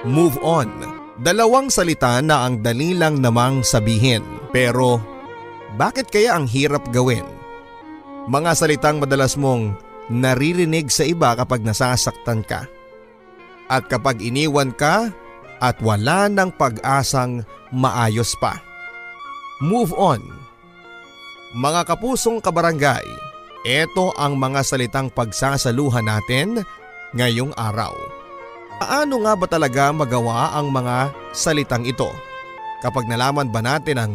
Move on. Dalawang salita na ang dali lang namang sabihin. Pero bakit kaya ang hirap gawin? Mga salitang madalas mong naririnig sa iba kapag nasasaktan ka. At kapag iniwan ka at wala ng pag-asang maayos pa. Move on. Mga kapusong kabarangay, ito ang mga salitang pagsasaluhan natin ngayong araw. Paano nga ba talaga magawa ang mga salitang ito? Kapag nalaman ba natin ang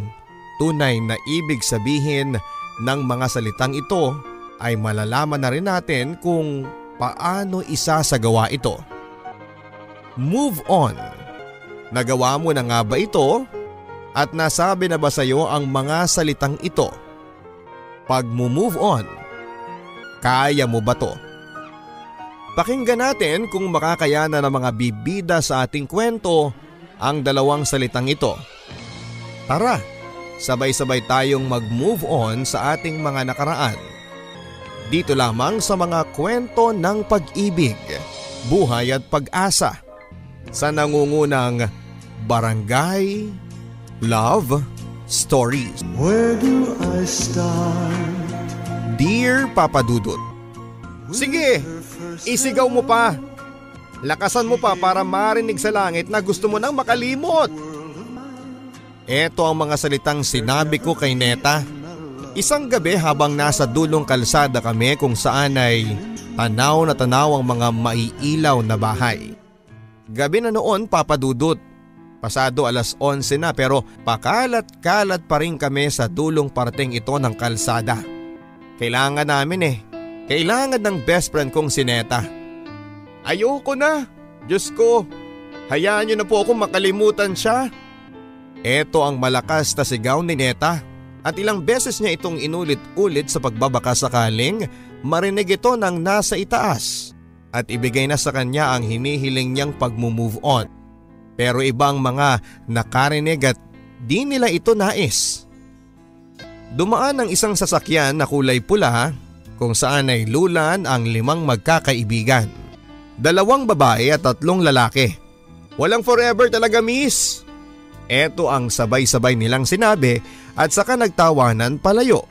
tunay na ibig sabihin ng mga salitang ito, ay malalaman na rin natin kung paano isasagawa ito. Move on. Nagawa mo na nga ba ito? At nasabi na ba sa iyo ang mga salitang ito? Pag move on, kaya mo ba to? Pakinggan natin kung makakayanan ng mga bibida sa ating kwento ang dalawang salitang ito. Tara, sabay-sabay tayong mag-move on sa ating mga nakaraan. Dito lamang sa mga kwento ng pag-ibig, buhay at pag-asa sa nangungunang Barangay Love Stories. Where do I start? Dear Papa Dudut, sige, isigaw mo pa. Lakasan mo pa para marinig sa langit na gusto mo nang makalimot. Ito ang mga salitang sinabi ko kay Neta. Isang gabi habang nasa dulong kalsada kami kung saan ay tanaw na tanaw ang mga maiilaw na bahay. Gabi na noon, Papa Dudut. Pasado 11:00 na pero pakalat-kalat pa rin kami sa dulong parteng ito ng kalsada. Kailangan namin Kailangan ng best friend kong si Neta. Ayoko na. Diyos ko. Hayaan niyo na po akong makalimutan siya. Ito ang malakas na sigaw ni Neta. At ilang beses niya itong inulit-ulit sa pagbabaka sakaling marinig ito ng nasa itaas. At ibigay na sa kanya ang hinihiling niyang pag-move on. Pero ibang mga nakarinig at di nila ito nais. Dumaan ang isang sasakyan na kulay pula kung saan ay lulan ang 5 magkakaibigan. 2 babae at 3 lalaki. Walang forever talaga, miss. Ito ang sabay-sabay nilang sinabi at saka nagtawanan palayo.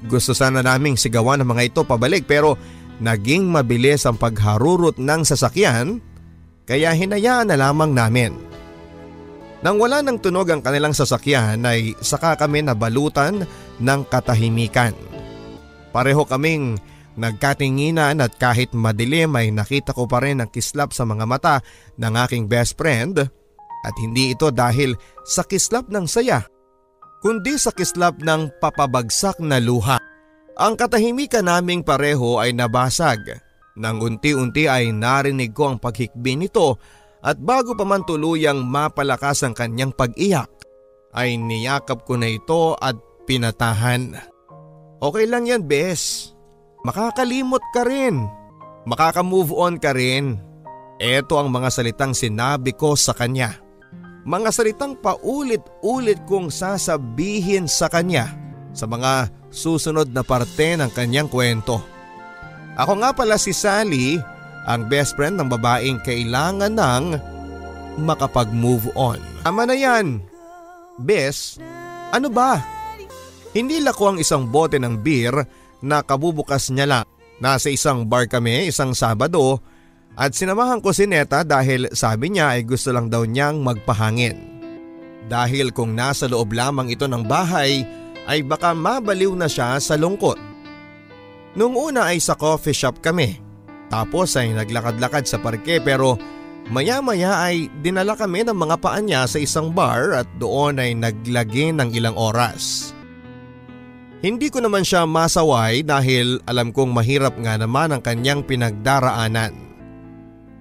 Gusto sana naming sigawan ng mga ito pabalik pero naging mabilis ang pagharurot ng sasakyan kaya hinayaan na lamang namin. Nang wala ng tunog ang kanilang sasakyan ay saka kami nabalutan ng katahimikan. Pareho kaming nagkatinginan at kahit madilim ay nakita ko pa rin ang kislap sa mga mata ng aking best friend at hindi ito dahil sa kislap ng saya kundi sa kislap ng papabagsak na luha. Ang katahimikan naming pareho ay nabasag. Nang unti-unti ay narinig ko ang paghikbi nito at bago pa man tuluyang mapalakas ang kanyang pag-iyak ay niyakap ko na ito at pinatahan. Okay lang yan, bes. Makakalimot ka rin. Makaka-move on ka rin. Ito ang mga salitang sinabi ko sa kanya. Mga salitang paulit-ulit kong sasabihin sa kanya sa mga susunod na parte ng kanyang kwento. Ako nga pala si Sally, ang best friend ng babaeng kailangan ng makapag-move on. Tama na yan. Bes, ano ba? Hindi lako ang isang bote ng beer na kabubukas niya lang. Nasa isang bar kami isang Sabado at sinamahan ko si Neta dahil sabi niya ay gusto lang daw niyang magpahangin. Dahil kung nasa loob lamang ito ng bahay ay baka mabaliw na siya sa lungkot. Nung una ay sa coffee shop kami. Tapos ay naglakad-lakad sa parke pero maya-maya ay dinala kami ng mga paa niya sa isang bar at doon ay naglagi ng ilang oras. Hindi ko naman siya masaway dahil alam kong mahirap nga naman ang kanyang pinagdaraanan.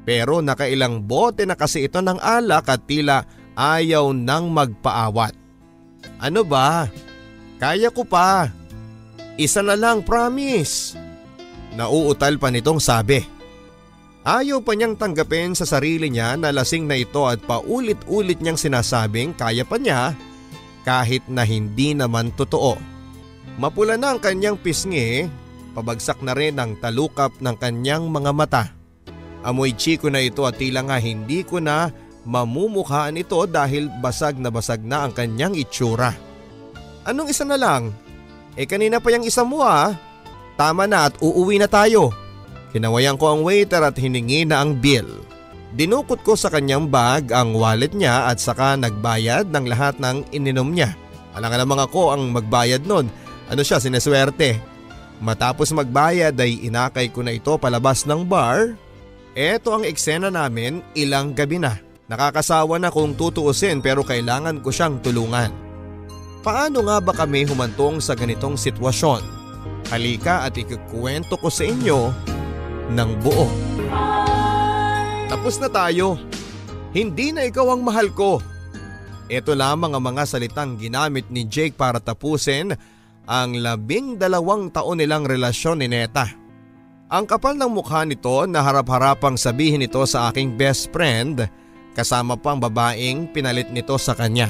Pero nakailang bote na kasi ito ng alak at tila ayaw nang magpaawat. Ano ba? Kaya ko pa. Isa na lang, promise. Nauutal pa nitong sabi. Ayaw pa niyang tanggapin sa sarili niya na lasing na ito at paulit-ulit niyang sinasabing kaya pa niya kahit na hindi naman totoo. Mapula na ang kanyang pisngi, pabagsak na rin ang talukap ng kanyang mga mata. Amoy chiko na ito at tila nga hindi ko na mamumukhaan ito dahil basag na ang kanyang itsura. Anong isa na lang? Kanina pa yung isa mo ah. Tama na at uuwi na tayo. Kinawayan ko ang waiter at hiningi na ang bill. Dinukot ko sa kanyang bag ang wallet niya at saka nagbayad ng lahat ng ininom niya. Alam nga naman ako ang magbayad nun. Ano siya, sineswerte. Matapos magbayad ay inakay ko na ito palabas ng bar. Eto ang eksena namin ilang gabi na. Nakakasawa na kung tutuusin pero kailangan ko siyang tulungan. Paano nga ba kami humantong sa ganitong sitwasyon? Halika at ikukwento ko sa inyo ng buo. Tapos na tayo. Hindi na ikaw ang mahal ko. Ito lamang ang mga salitang ginamit ni Jake para tapusin ang 12 taon nilang relasyon ni Neta. Ang kapal ng mukha nito na harap-harapang sabihin ito sa aking best friend kasama pang babaeng pinalit nito sa kanya.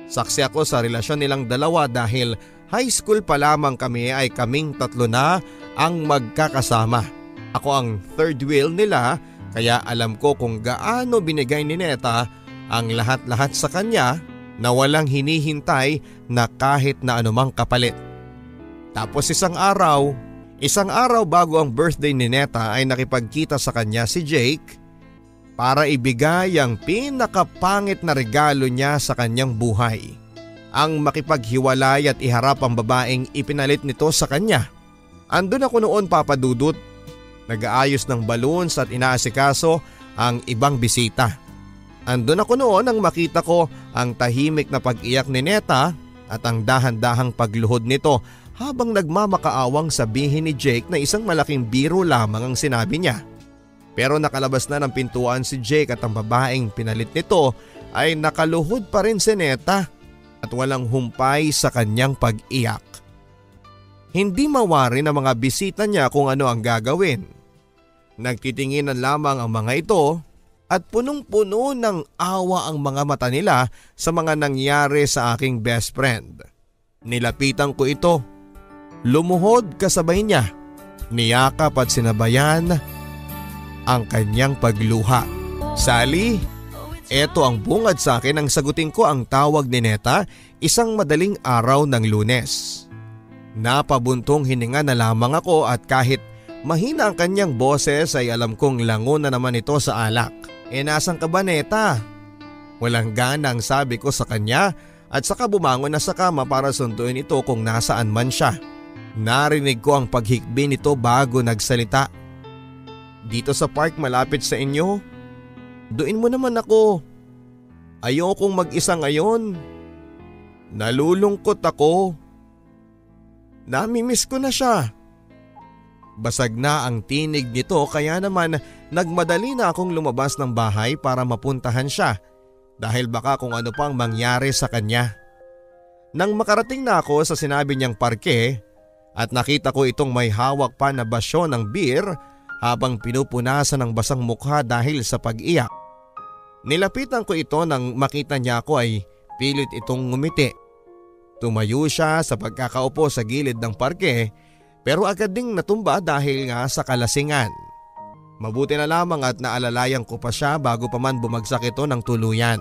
Saksi ako sa relasyon nilang dalawa dahil high school pa lamang kami ay kaming tatlo na ang magkakasama. Ako ang third wheel nila kaya alam ko kung gaano binigay ni Neta ang lahat-lahat sa kanya na walang hinihintay na kahit na anumang kapalit. Tapos isang araw bago ang birthday ni Neta ay nakipagkita sa kanya si Jake para ibigay ang pinakapangit na regalo niya sa kanyang buhay. Ang makipaghiwalay at iharap ang babaeng ipinalit nito sa kanya. Andun ako noon, Papa Dudut. Nag-aayos ng balloons at inaasikaso ang ibang bisita. Andun ako noon nang makita ko ang tahimik na pag-iyak ni Neta at ang dahan-dahang pagluhod nito habang nagmamakaawang sabihin ni Jake na isang malaking biro lamang ang sinabi niya. Pero nakalabas na ng pintuan si Jake at ang babaeng pinalit nito ay nakaluhod pa rin si Neta at walang humpay sa kanyang pag-iyak. Hindi mawari ng mga bisita niya kung ano ang gagawin. Nagtitinginan lamang ang mga ito at punong-puno ng awa ang mga mata nila sa mga nangyari sa aking best friend. Nilapitan ko ito. Lumuhod kasabay niya. Niyakap at sinabayan ang kanyang pagluha. Sally, eto ang bungad sa akin ang sagutin ko ang tawag ni Neta isang madaling araw ng Lunes. Napabuntong hininga na lamang ako at kahit mahina ang kanyang boses ay alam kong lango na naman ito sa alak. Nasaan ka ba, Neta? Walang gana ang sabi ko sa kanya at saka bumangon na sa kama para sunduin ito kung nasaan man siya. Narinig ko ang paghikbi nito bago nagsalita. Dito sa park malapit sa inyo. Duin mo naman ako. Ayokong mag-isa ngayon. Nalulungkot ako. Namimiss ko na siya. Basag na ang tinig nito kaya naman nagmadali na akong lumabas ng bahay para mapuntahan siya dahil baka kung ano pang mangyari sa kanya. Nang makarating na ako sa sinabi niyang parke at nakita ko itong may hawak pa na basyo ng beer habang pinupunasan ng basang mukha dahil sa pag-iyak. Nilapitan ko ito nang makita niya ako ay pilit itong ngumiti. Tumayo siya sa pagkakaupo sa gilid ng parke pero agad ding natumba dahil nga sa kalasingan. Mabuti na lamang at naalalayan ko pa siya bago pa man bumagsak ito ng tuluyan.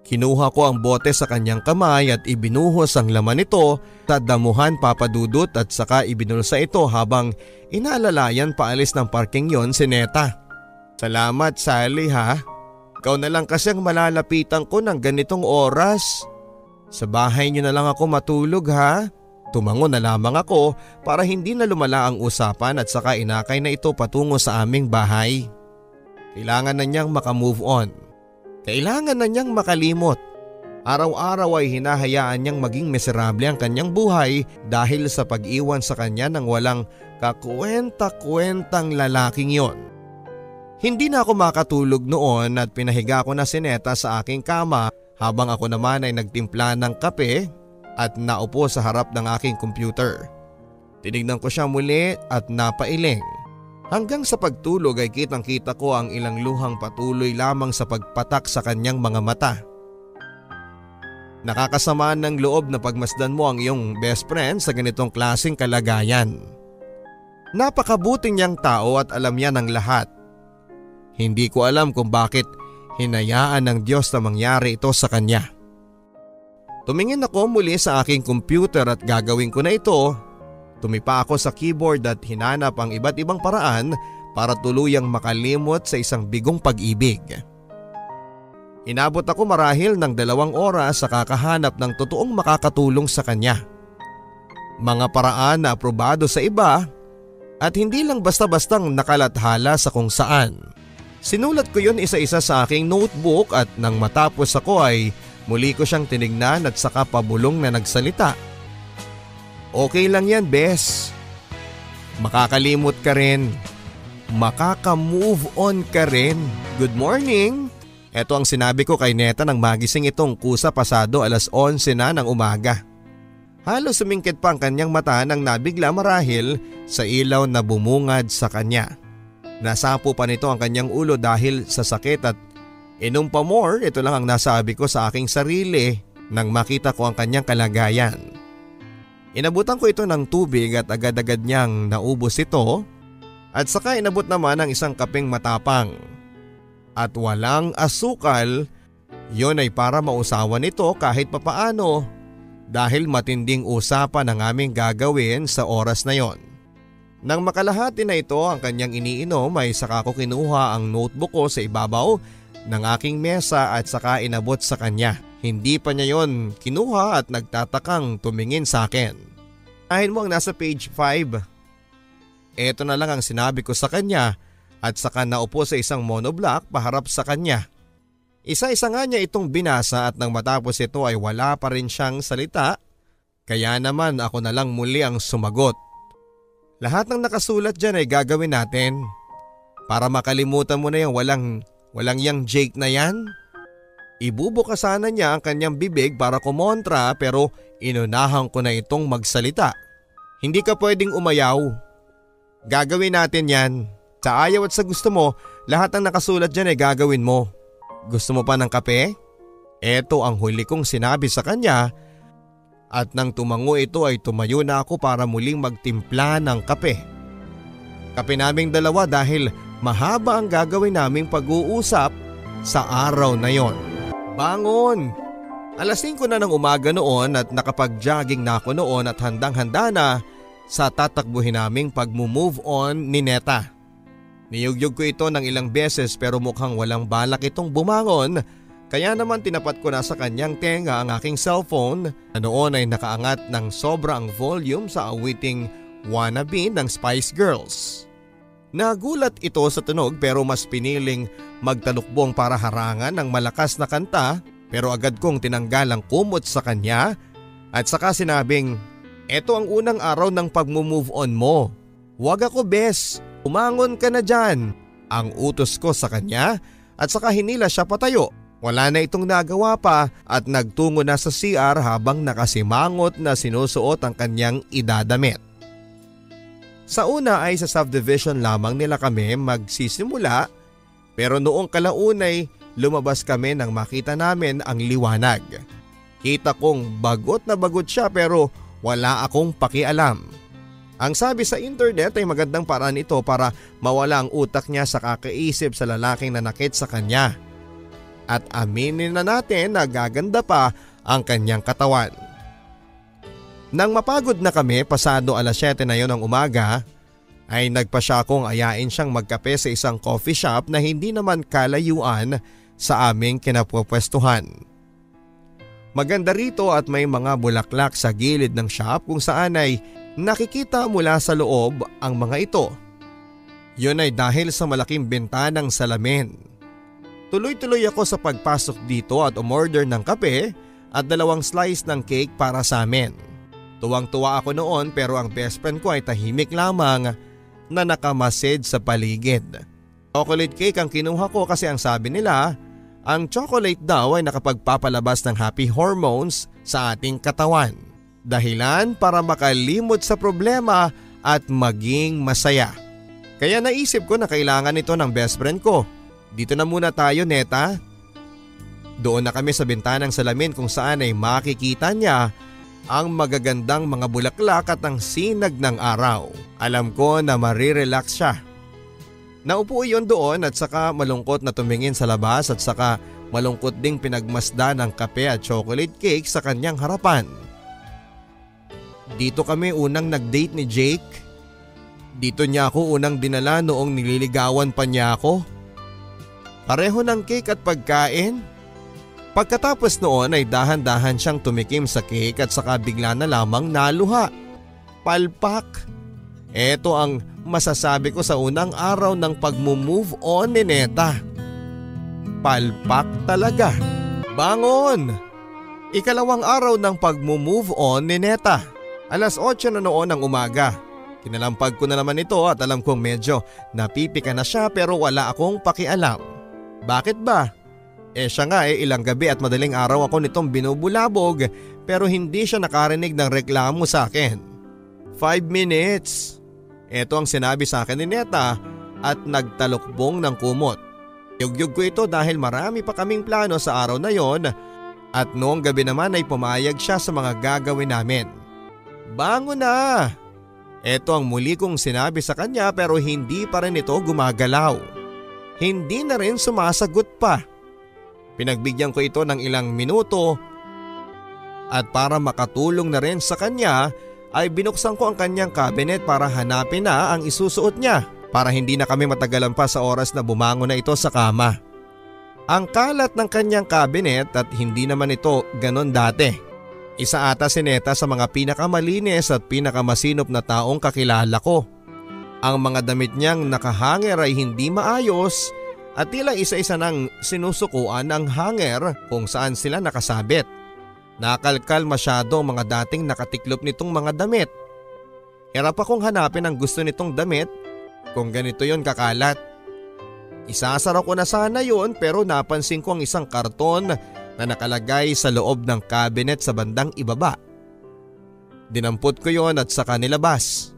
Kinuha ko ang bote sa kanyang kamay at ibinuhos ang laman nito sa damuhan, Papa Dudut, at saka ibinulsa ito habang inaalalayan paalis ng parking yon si Neta. Salamat, Sally ha. Ikaw na lang kasi ang malalapitan ko ng ganitong oras. Sa bahay niyo na lang ako matulog ha. Tumango na lamang ako para hindi na lumala ang usapan at saka inakay na ito patungo sa aming bahay. Kailangan na niyang makamove on. Kailangan na niyang makalimot. Araw-araw ay hinahayaan niyang maging miserable ang kanyang buhay dahil sa pag-iwan sa kanya ng walang kakwenta-kwentang lalaking yon. Hindi na ako makatulog noon at pinahiga ko na si Neta sa aking kama habang ako naman ay nagtimpla ng kape at naupo sa harap ng aking computer. Tinignan ko siya muli at napailing. Hanggang sa pagtulog ay kitang-kita ko ang ilang luhang patuloy lamang sa pagpatak sa kanyang mga mata. Nakakasamaan ng loob na pagmasdan mo ang iyong best friend sa ganitong klaseng kalagayan. Napakabuting niyang tao at alam niya ng lahat. Hindi ko alam kung bakit hinayaan ng Diyos na mangyari ito sa kanya. Tumingin ako muli sa aking computer at gagawin ko na ito. Tumipa ako sa keyboard at hinanap ang iba't ibang paraan para tuluyang makalimot sa isang bigong pag-ibig. Inabot ako marahil ng 2 oras sa kakahanap ng totoong makakatulong sa kanya. Mga paraan na aprobado sa iba at hindi lang basta-bastang nakalathala sa kung saan. Sinulat ko yun isa-isa sa aking notebook at nang matapos ako ay muli ko siyang tinignan at saka pabulong na nagsalita. Okay lang yan, Bes. Makakalimot ka rin. Makaka-move on ka rin. Good morning. Ito ang sinabi ko kay Neta nang magising itong kusa pasado 11:00 na ng umaga. Halos sumingkit pa ang kanyang mata nang nabigla marahil sa ilaw na bumungad sa kanya. Nasapo pa nito ang kanyang ulo dahil sa sakit at inom pa more, ito lang ang nasabi ko sa aking sarili nang makita ko ang kanyang kalagayan. Inabutan ko ito ng tubig at agad-agad niyang naubos ito at saka inabot naman ang isang kapeng matapang. At walang asukal, yon ay para mausawan ito kahit papaano dahil matinding usapan ang aming gagawin sa oras na yon. Nang makalahati na ito ang kanyang iniinom ay saka ko kinuha ang notebook ko sa ibabaw ng aking mesa at saka inabot sa kanya. Hindi pa niya yon kinuha at nagtatakang tumingin sa akin. Ahin mo ang nasa page 5. Ito na lang ang sinabi ko sa kanya at saka naupo sa isang monoblock paharap sa kanya. Isa-isa nga niya itong binasa at nang matapos ito ay wala pa rin siyang salita. Kaya naman ako na lang muli ang sumagot. Lahat ng nakasulat dyan ay gagawin natin. Para makalimutan mo na yung walang yang Jake na yan. Ibubuka sana niya ang kanyang bibig para kumontra pero inunahan ko na itong magsalita. Hindi ka pwedeng umayaw. Gagawin natin yan. Sa ayaw at sa gusto mo, lahat ng nakasulat dyan ay gagawin mo. Gusto mo pa ng kape? Ito ang huli kong sinabi sa kanya at nang tumango ito ay tumayo na ako para muling magtimpla ng kape. Kape naming dalawa dahil mahaba ang gagawin naming pag-uusap sa araw na yon. Bangon! 5:00 na ng umaga noon at nakapag-jogging na ako noon at handang-handa na sa tatakbuhin naming pag-move on ni Neta. Niyugyug ko ito ng ilang beses pero mukhang walang balak itong bumangon kaya naman tinapat ko na sa kanyang tenga ang aking cellphone na noon ay nakaangat ng sobra ang volume sa awiting Wannabe ng Spice Girls. Nagulat ito sa tunog pero mas piniling magtalukbong para harangan ng malakas na kanta pero agad kong tinanggal ang kumot sa kanya at saka sinabing, "Eto ang unang araw ng pag-move on mo. Huwag ako, Bes. Umangon ka na dyan." Ang utos ko sa kanya at saka hinila siya patayo. Wala na itong nagawa pa at nagtungo na sa CR habang nakasimangot na sinusuot ang kanyang idadamit. Sa una ay sa subdivision lamang nila kami magsisimula pero noong kalaunay lumabas kami nang makita namin ang liwanag. Kita kong bagot na bagot siya pero wala akong pakialam. Ang sabi sa internet ay magandang paraan ito para mawala ang utak niya sa kakaisip sa lalaking nanakit sa kanya. At aminin na natin na gaganda pa ang kanyang katawan. Nang mapagod na kami pasado 7:00 na yon ng umaga, ay nagpa siya akong ayain siyang magkape sa isang coffee shop na hindi naman kalayuan sa aming kinapupwestuhan. Maganda rito at may mga bulaklak sa gilid ng shop kung saan ay nakikita mula sa loob ang mga ito. Yun ay dahil sa malaking bintanang salamin. Tuloy-tuloy ako sa pagpasok dito at umorder ng kape at 2 slice ng cake para sa amin. Tuwang-tuwa ako noon pero ang best friend ko ay tahimik lamang na nakamasid sa paligid. Chocolate cake ang kinuha ko kasi ang sabi nila, ang chocolate daw ay nakapagpapalabas ng happy hormones sa ating katawan. Dahilan para makalimot sa problema at maging masaya. Kaya naisip ko na kailangan ito ng best friend ko. Dito na muna tayo, Neta. Doon na kami sa bintanang salamin kung saan ay makikita niya ang magagandang mga bulaklak at ang sinag ng araw. Alam ko na marirelax siya. Naupo iyon doon at saka malungkot na tumingin sa labas at saka malungkot ding pinagmasda ng kape at chocolate cake sa kanyang harapan. Dito kami unang nag-date ni Jake. Dito niya ako unang dinala noong nililigawan pa niya ako. Pareho ng cake at pagkain. Pagkatapos noon ay dahan-dahan siyang tumikim sa cake at saka bigla na lamang naluha. Palpak. Ito ang masasabi ko sa unang araw ng pag-move on ni Neta. Palpak talaga. Bangon! Ikalawang araw ng pag-move on ni Neta. 8:00 na noon ng umaga. Kinalampag ko na naman ito at alam kong medyo napipika na siya pero wala akong pakialam. Bakit ba? Siya nga ilang gabi at madaling araw ako nitong binubulabog pero hindi siya nakarinig ng reklamo sa akin. 5 minutes. Ito ang sinabi sa akin ni Neta at nagtalukbong ng kumot. Yugyug ko ito dahil marami pa kaming plano sa araw na yon at noong gabi naman ay pumayag siya sa mga gagawin namin. Bangon na! Ito ang muli kong sinabi sa kanya pero hindi pa rin ito gumagalaw. Hindi na rin sumasagot pa. Pinagbigyan ko ito ng ilang minuto at para makatulong na rin sa kanya ay binuksan ko ang kanyang cabinet para hanapin na ang isusuot niya para hindi na kami matagalan pa sa oras na bumangon na ito sa kama. Ang kalat ng kanyang cabinet at hindi naman ito ganon dati. Isa ata si Neta sa mga pinakamalinis at pinakamasinop na taong kakilala ko. Ang mga damit niyang nakahanger ay hindi maayos at tila isa-isa nang sinusukuan ng hanger kung saan sila nakasabit. Nakalkal masyado ang mga dating nakatiklop nitong mga damit. Hirap akong hanapin ang gusto nitong damit kung ganito yon kakalat. Isasara ko na sana yon pero napansin ko ang isang karton na nakalagay sa loob ng cabinet sa bandang ibaba. Dinampot ko yon at saka nilabas.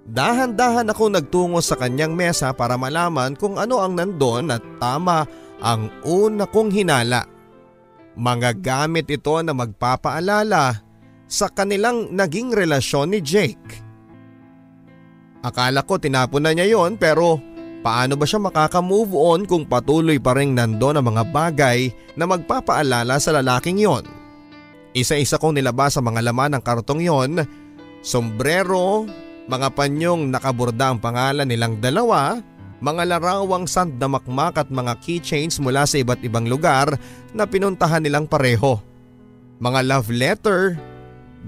Dahan-dahan ako nagtungo sa kanyang mesa para malaman kung ano ang nandon at tama ang una kong hinala. Mga gamit ito na magpapaalala sa kanilang naging relasyon ni Jake. Akala ko tinapon na niya yon pero paano ba siya makaka-move on kung patuloy pa rin nandun ang mga bagay na magpapaalala sa lalaking yon? Isa-isa kong nilabas sa mga laman ng kartong yon, sombrero, mga panyong nakaborda ang pangalan nilang dalawa, mga larawang sandamakmak at mga keychains mula sa iba't ibang lugar na pinuntahan nilang pareho. Mga love letter,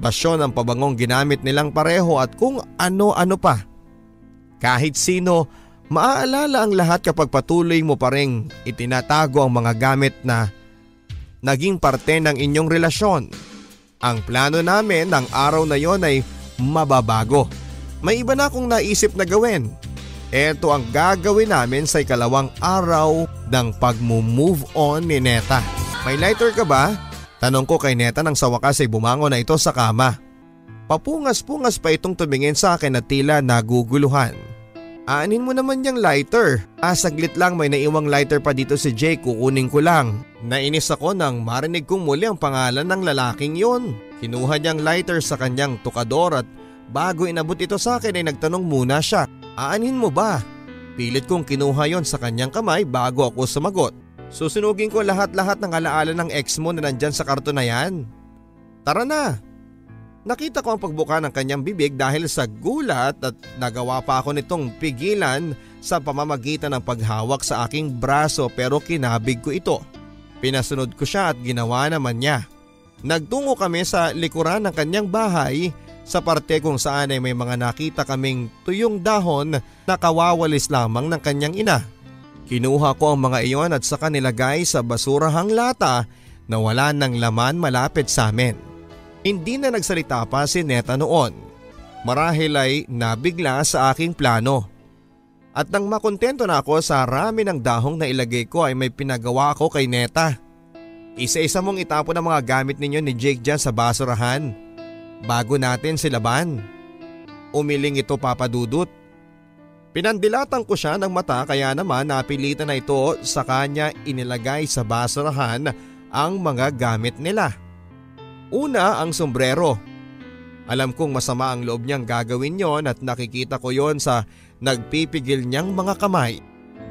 basyon ng pabangong ginamit nilang pareho at kung ano-ano pa. Kahit sino, maaalala ang lahat kapag patuloy mo pa ring itinatago ang mga gamit na naging parte ng inyong relasyon. Ang plano namin ng araw na yon ay mababago. May iba na akong naisip na gawin. Ito ang gagawin namin sa ikalawang araw ng pag-move on ni Neta. May lighter ka ba? Tanong ko kay Neta nang sa wakas ay bumangon na ito sa kama. Papungas-pungas pa itong tumingin sa akin at tila naguguluhan. Aanin mo naman yung lighter. Saglit lang, may naiwang lighter pa dito si Jake, kukunin ko lang. Nainis ako nang marinig kong muli ang pangalan ng lalaking yon. Kinuha niyang lighter sa kanyang tukador at bago inabot ito sa akin ay nagtanong muna siya. Aanin mo ba? Pilit kong kinuha yon sa kanyang kamay bago ako sumagot. Susunugin ko lahat-lahat ng alaala ng ex mo na nandyan sa karton na yan. Tara na. Nakita ko ang pagbuka ng kanyang bibig dahil sa gulat at nagawa pa ako nitong pigilan sa pamamagitan ng paghawak sa aking braso pero kinabig ko ito. Pinasunod ko siya at ginawa naman niya. Nagtungo kami sa likuran ng kanyang bahay sa parte kung saan ay may mga nakita kaming tuyong dahon na kawawalis lamang ng kanyang ina. Kinuha ko ang mga iyon at saka nilagay sa basurahang lata na wala ng laman malapit sa amin. Hindi na nagsalita pa si Neta noon. Marahil ay nabigla sa aking plano. At nang makontento na ako sa rami ng dahong na ilagay ko ay may pinagawa ako kay Neta. Isa-isa mong itapon ang mga gamit ninyo ni Jake dyan sa basurahan bago natin silaban. Umiling ito, Papa Dudut. Pinandilatan ko siya ng mata kaya naman napilitan na ito sa kanya inilagay sa basurahan ang mga gamit nila. Una ang sombrero. Alam kong masama ang loob niyang gagawin yon at nakikita ko yon sa nagpipigil niyang mga kamay.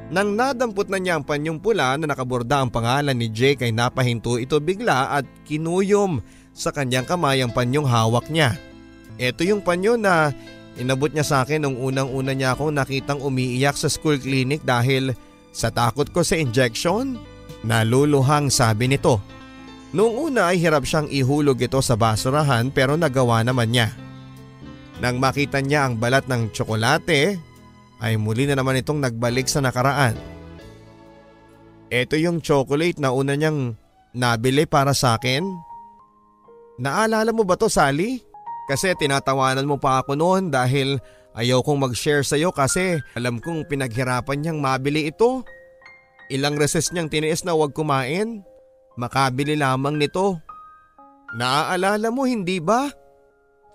Nang nadampot na niya ang panyong pula na nakaborda ang pangalan ni Jake ay napahinto ito bigla at kinuyom sa kanyang kamay ang panyong hawak niya. Ito yung panyo na inabot niya sa akin nung unang-una niya akong nakitang umiiyak sa school clinic dahil sa takot ko sa injection. Naluluhang sabi nito. Noong una ay hirap siyang ihulog ito sa basurahan pero nagawa naman niya. Nang makita niya ang balat ng tsokolate ay muli na naman itong nagbalik sa nakaraan. Ito yung chocolate na una niyang nabili para sa akin. Naalala mo ba to, Sally? Kasi tinatawanan mo pa ako noon dahil ayaw kong mag-share sa'yo kasi alam kong pinaghirapan niyang mabili ito. Ilang recess niyang tiniis na huwag kumain. Makabili lamang nito. Naaalala mo, hindi ba?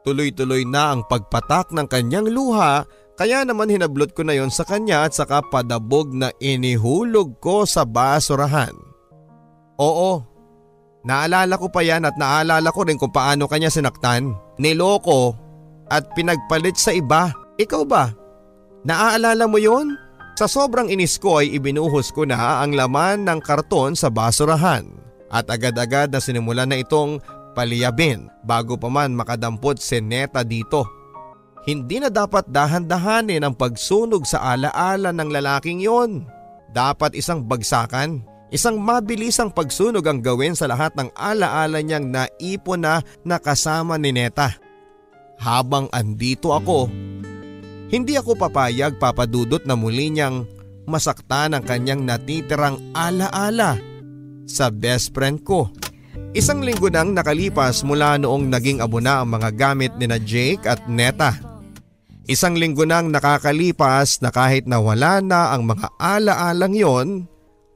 Tuloy-tuloy na ang pagpatak ng kanyang luha kaya naman hinablot ko na yon sa kanya at saka padabog na inihulog ko sa basurahan. Oo, naalala ko pa yan at naalala ko rin kung paano kanya sinaktan, niloko at pinagpalit sa iba. Ikaw ba? Naaalala mo yon? Sa sobrang inis ko ay ibinuhos ko na ang laman ng karton sa basurahan at agad-agad na sinimulan na itong paliyabin bago pa man makadampot si Neta dito. Hindi na dapat dahan-dahanin ang pagsunog sa alaala ng lalaking yon. Dapat isang bagsakan, isang mabilisang pagsunog ang gawin sa lahat ng alaala niyang naipon na nakasama ni Neta. Habang andito ako, hindi ako papayag, Papa Dudut, na muli niyang masaktan ang kanyang natitirang alaala sa best friend ko. Isang linggo nang nakalipas mula noong naging abo na ang mga gamit ni na Jake at Neta. Isang linggo nang nakakalipas na kahit nawala na ang mga alaalang yon,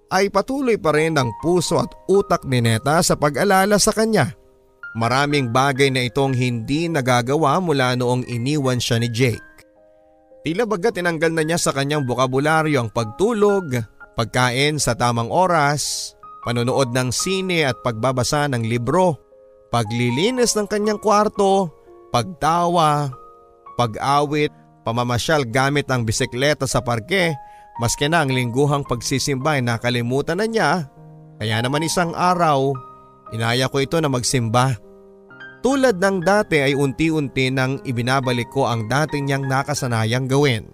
ay patuloy pa rin ang puso at utak ni Neta sa pag-alala sa kanya. Maraming bagay na itong hindi nagagawa mula noong iniwan siya ni Jake. Tila baga tinanggal na niya sa kanyang bokabularyo ang pagtulog, pagkain sa tamang oras, panonood ng sine at pagbabasa ng libro, paglilinis ng kanyang kwarto, pagtawa, pag-awit, pamamasyal gamit ang bisikleta sa parke, maski na ang lingguhang pagsisimba ay nakalimutan na niya. Kaya naman isang araw, inaya ko ito na magsimba. Tulad ng dati ay unti-unti nang ibinabalik ko ang dating niyang nakasanayang gawin.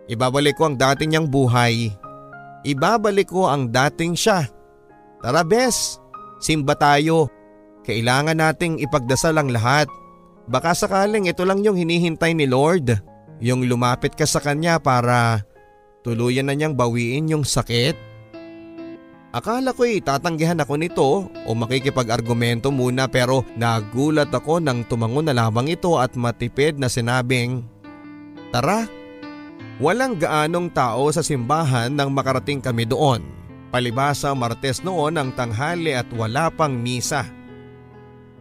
Ibabalik ko ang dating niyang buhay. Ibabalik ko ang dating siya. Tara bes, simba tayo. Kailangan nating ipagdasal ang lahat. Baka sakaling ito lang yung hinihintay ni Lord. Yung lumapit ka sa kanya para tuluyan na niyang bawiin yung sakit. Akala ko'y tatanggihan ako nito o makikipag-argumento muna pero nagulat ako nang tumango na lamang ito at matipid na sinabing, "Tara." Walang gaanong tao sa simbahan nang makarating kami doon. Palibasa Martes noon ang tanghali at wala pang misa.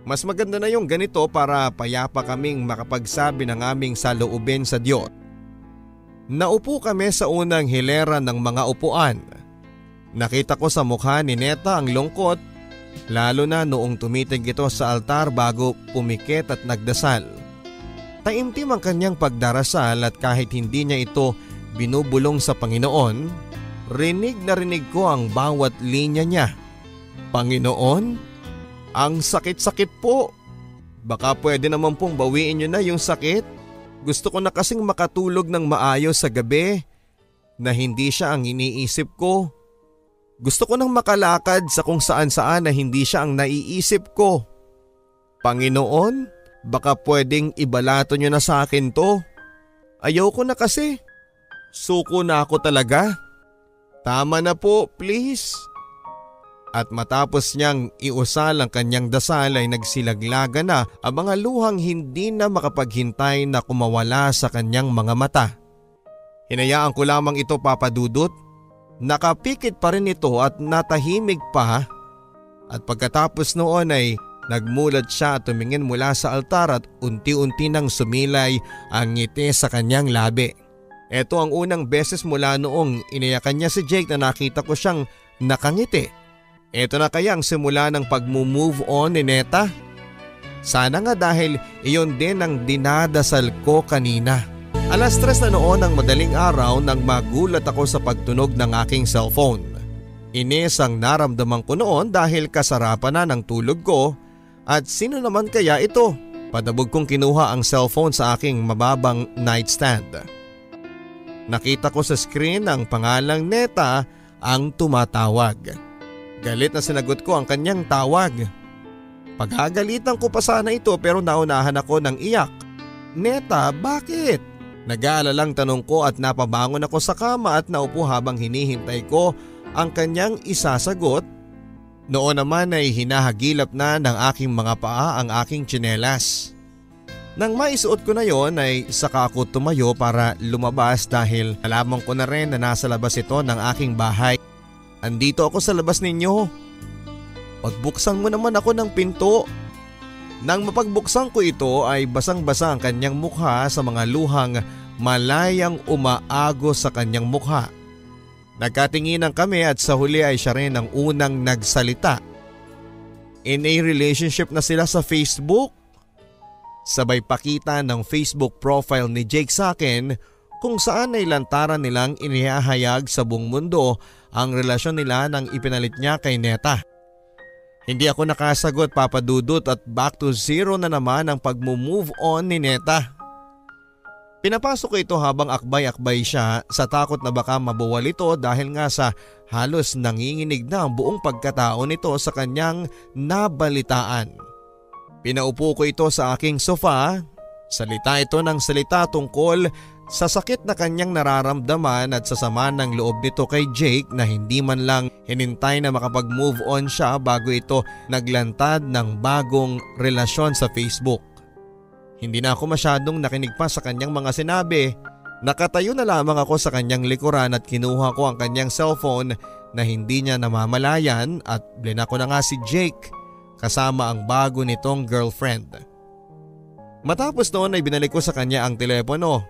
Mas maganda na yung ganito para payapa kaming makapagsabi ng aming saloobin sa Diyos. Naupo kami sa unang hilera ng mga upuan. Nakita ko sa mukha ni Neta ang lungkot, lalo na noong tumitig ito sa altar bago pumikit at nagdasal. Taimtim ang kanyang pagdarasal at kahit hindi niya ito binubulong sa Panginoon, rinig na rinig ko ang bawat linya niya. "Panginoon, ang sakit-sakit po. Baka pwede naman pong bawiin niyo na yung sakit. Gusto ko na kasing makatulog ng maayos sa gabi na hindi siya ang iniisip ko. Gusto ko nang makalakad sa kung saan-saan na hindi siya ang naiisip ko. Panginoon, baka pwedeng ibalato niyo na sa akin to. Ayaw ko na kasi. Suko na ako talaga. Tama na po, please." At matapos niyang iusal ang kanyang dasal ay nagsilaglaga na ang mga luhang hindi na makapaghintay na kumawala sa kanyang mga mata. Hinayaan ko lamang ito, Papa Dudut. Nakapikit pa rin ito at natahimik pa. At pagkatapos noon ay nagmulat siya at tumingin mula sa altar at unti-unti nang sumilay ang ngiti sa kanyang labi. Ito ang unang beses mula noong inayakan niya si Jake na nakita ko siyang nakangiti. Ito na kaya ang simula ng pag-move on ni Neta? Sana nga dahil iyon din ang dinadasal ko kanina. 3:00 na noon ng madaling araw nang magulat ako sa pagtunog ng aking cellphone. Inis ang naramdaman ko noon dahil kasarapan na ng tulog ko at sino naman kaya ito? Padabog kong kinuha ang cellphone sa aking mababang nightstand. Nakita ko sa screen ang pangalang Neta ang tumatawag. Galit na sinagot ko ang kanyang tawag. Pagagalitan ko pa sana ito pero naunahan ako ng iyak. Neta, bakit? Nag-aalalang tanong ko at napabangon ako sa kama at naupo habang hinihintay ko ang kanyang isasagot. Noon naman ay hinahagilap na ng aking mga paa ang aking tsinelas. Nang maisuot ko na yon ay saka ako tumayo para lumabas dahil nalaman ko na rin na nasa labas ito ng aking bahay. Andito ako sa labas ninyo. Pagbuksan mo naman ako ng pinto. Nang mapagbuksan ko ito ay basang-basa ang kanyang mukha sa mga luhang malayang umaagos sa kanyang mukha. Nagkatinginan kami at sa huli ay siya rin ang unang nagsalita. In a relationship na sila sa Facebook. Sabay pakita ng Facebook profile ni Jake sa akin kung saan ay lantaran nilang inihahayag sa buong mundo ang relasyon nila nang ipinalit niya kay Neta. Hindi ako nakasagot, Papa Dudut, at back to zero na naman ang pag-move on ni Neta. Pinapasok ko ito habang akbay-akbay siya sa takot na baka mabuwal ito dahil nga sa halos nanginginig na ang buong pagkatao nito sa kanyang nabalitaan. Pinaupo ko ito sa aking sofa. Salita ito ng salita tungkol sa sakit na kanyang nararamdaman at sa sama ng loob nito kay Jake na hindi man lang hinintay na makapag-move on siya bago ito naglantad ng bagong relasyon sa Facebook. Hindi na ako masyadong nakinig pa sa kanyang mga sinabi. Nakatayo na lamang ako sa kanyang likuran at kinuha ko ang kanyang cellphone na hindi niya namamalayan at blinako na nga si Jake kasama ang bago nitong girlfriend. Matapos noon ay binalik ko sa kanya ang telepono.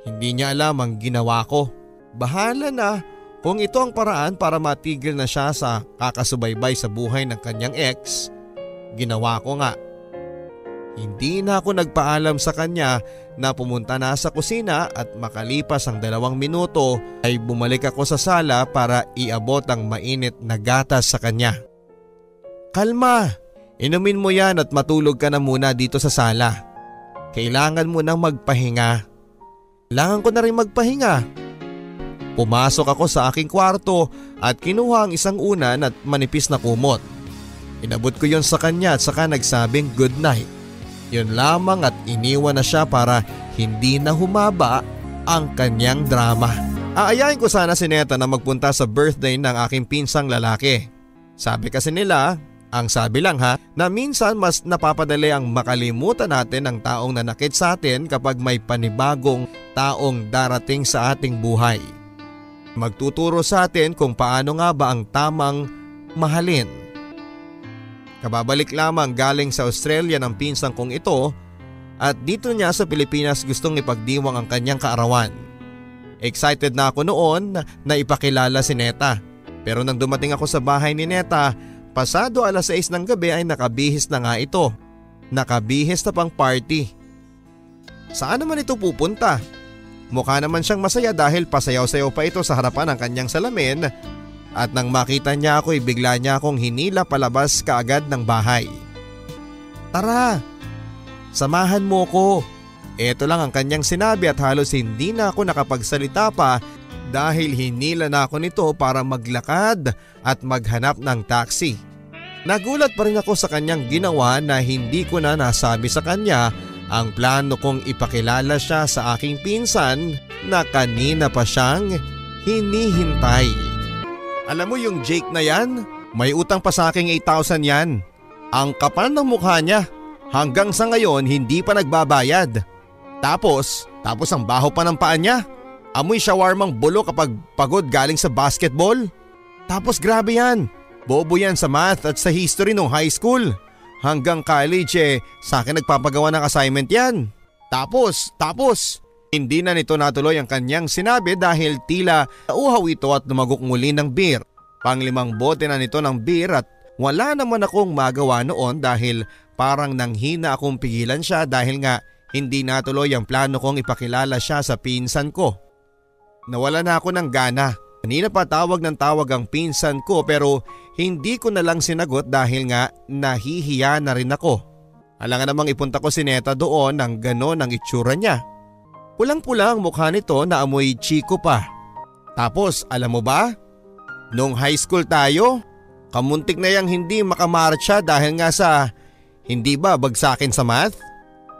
Hindi niya alam ang ginawa ko. Bahala na kung ito ang paraan para matigil na siya sa kakasubaybay sa buhay ng kanyang ex. Ginawa ko nga. Hindi na ako nagpaalam sa kanya na pumunta na sa kusina at makalipas ang 2 minuto ay bumalik ako sa sala para iabot ang mainit na gatas sa kanya. Kalma, inumin mo yan at matulog ka na muna dito sa sala. Kailangan mo nang magpahinga. Kailangan ko na rin magpahinga. Pumasok ako sa aking kwarto at kinuha ang isang unan at manipis na kumot. Inabot ko yon sa kanya at saka nagsabing good night. Yun lamang at iniwan na siya para hindi na humaba ang kanyang drama. Aayain ko sana si Neta na magpunta sa birthday ng aking pinsang lalaki. Sabi kasi nila, ang sabi lang na minsan mas napapadali ang makalimutan natin ang taong nanakit sa atin kapag may panibagong taong darating sa ating buhay. Magtuturo sa atin kung paano nga ba ang tamang mahalin. Kababalik lamang galing sa Australia ng pinsang kong ito at dito niya sa Pilipinas gustong ipagdiwang ang kanyang kaarawan. Excited na ako noon na ipakilala si Neta. Pero nang dumating ako sa bahay ni Neta, pasado 6:00 ng gabi ay nakabihis na nga ito. Nakabihis na pang party. Saan naman ito pupunta? Mukha naman siyang masaya dahil pasayaw-sayaw pa ito sa harapan ng kanyang salamin at nang makita niya ako bigla niya akong hinila palabas kaagad ng bahay. Tara, samahan mo ko. Ito lang ang kanyang sinabi at halos hindi na ako nakapagsalita pa dahil hinila na ako nito para maglakad at maghanap ng taxi. Nagulat pa rin ako sa kanyang ginawa na hindi ko na nasabi sa kanya ang plano kong ipakilala siya sa aking pinsan na kanina pa siyang hinihintay. Alam mo yung Jake na yan? May utang pa sa aking 8,000 yan. Ang kapal ng mukha niya. Hanggang sa ngayon hindi pa nagbabayad. Tapos ang baho pa ng paa niya. Amoy shawarmang bulo kapag pagod galing sa basketball. Tapos grabe yan. Bobo yan sa math at sa history nung high school. Hanggang college sa akin nagpapagawa ng assignment yan. Tapos, hindi na nito natuloy ang kanyang sinabi dahil tila nauhaw ito at lumagok muli ng beer. 5 bote na nito ng beer at wala naman akong magawa noon dahil parang nanghina akong pigilan siya dahil nga hindi natuloy ang plano kong ipakilala siya sa pinsan ko. Nawala na ako ng gana. Kanina pa tawag ng tawag ang pinsan ko pero hindi ko na lang sinagot dahil nga nahihiya na rin ako. Alangan namang ipunta ko si Neta doon nang gano'n ang itsura niya. Pulang-pula ang mukha nito na amoy chiko pa. Tapos alam mo ba? Nung high school tayo, kamuntik na yang hindi makamarcha dahil nga sa hindi ba bagsakin sa math?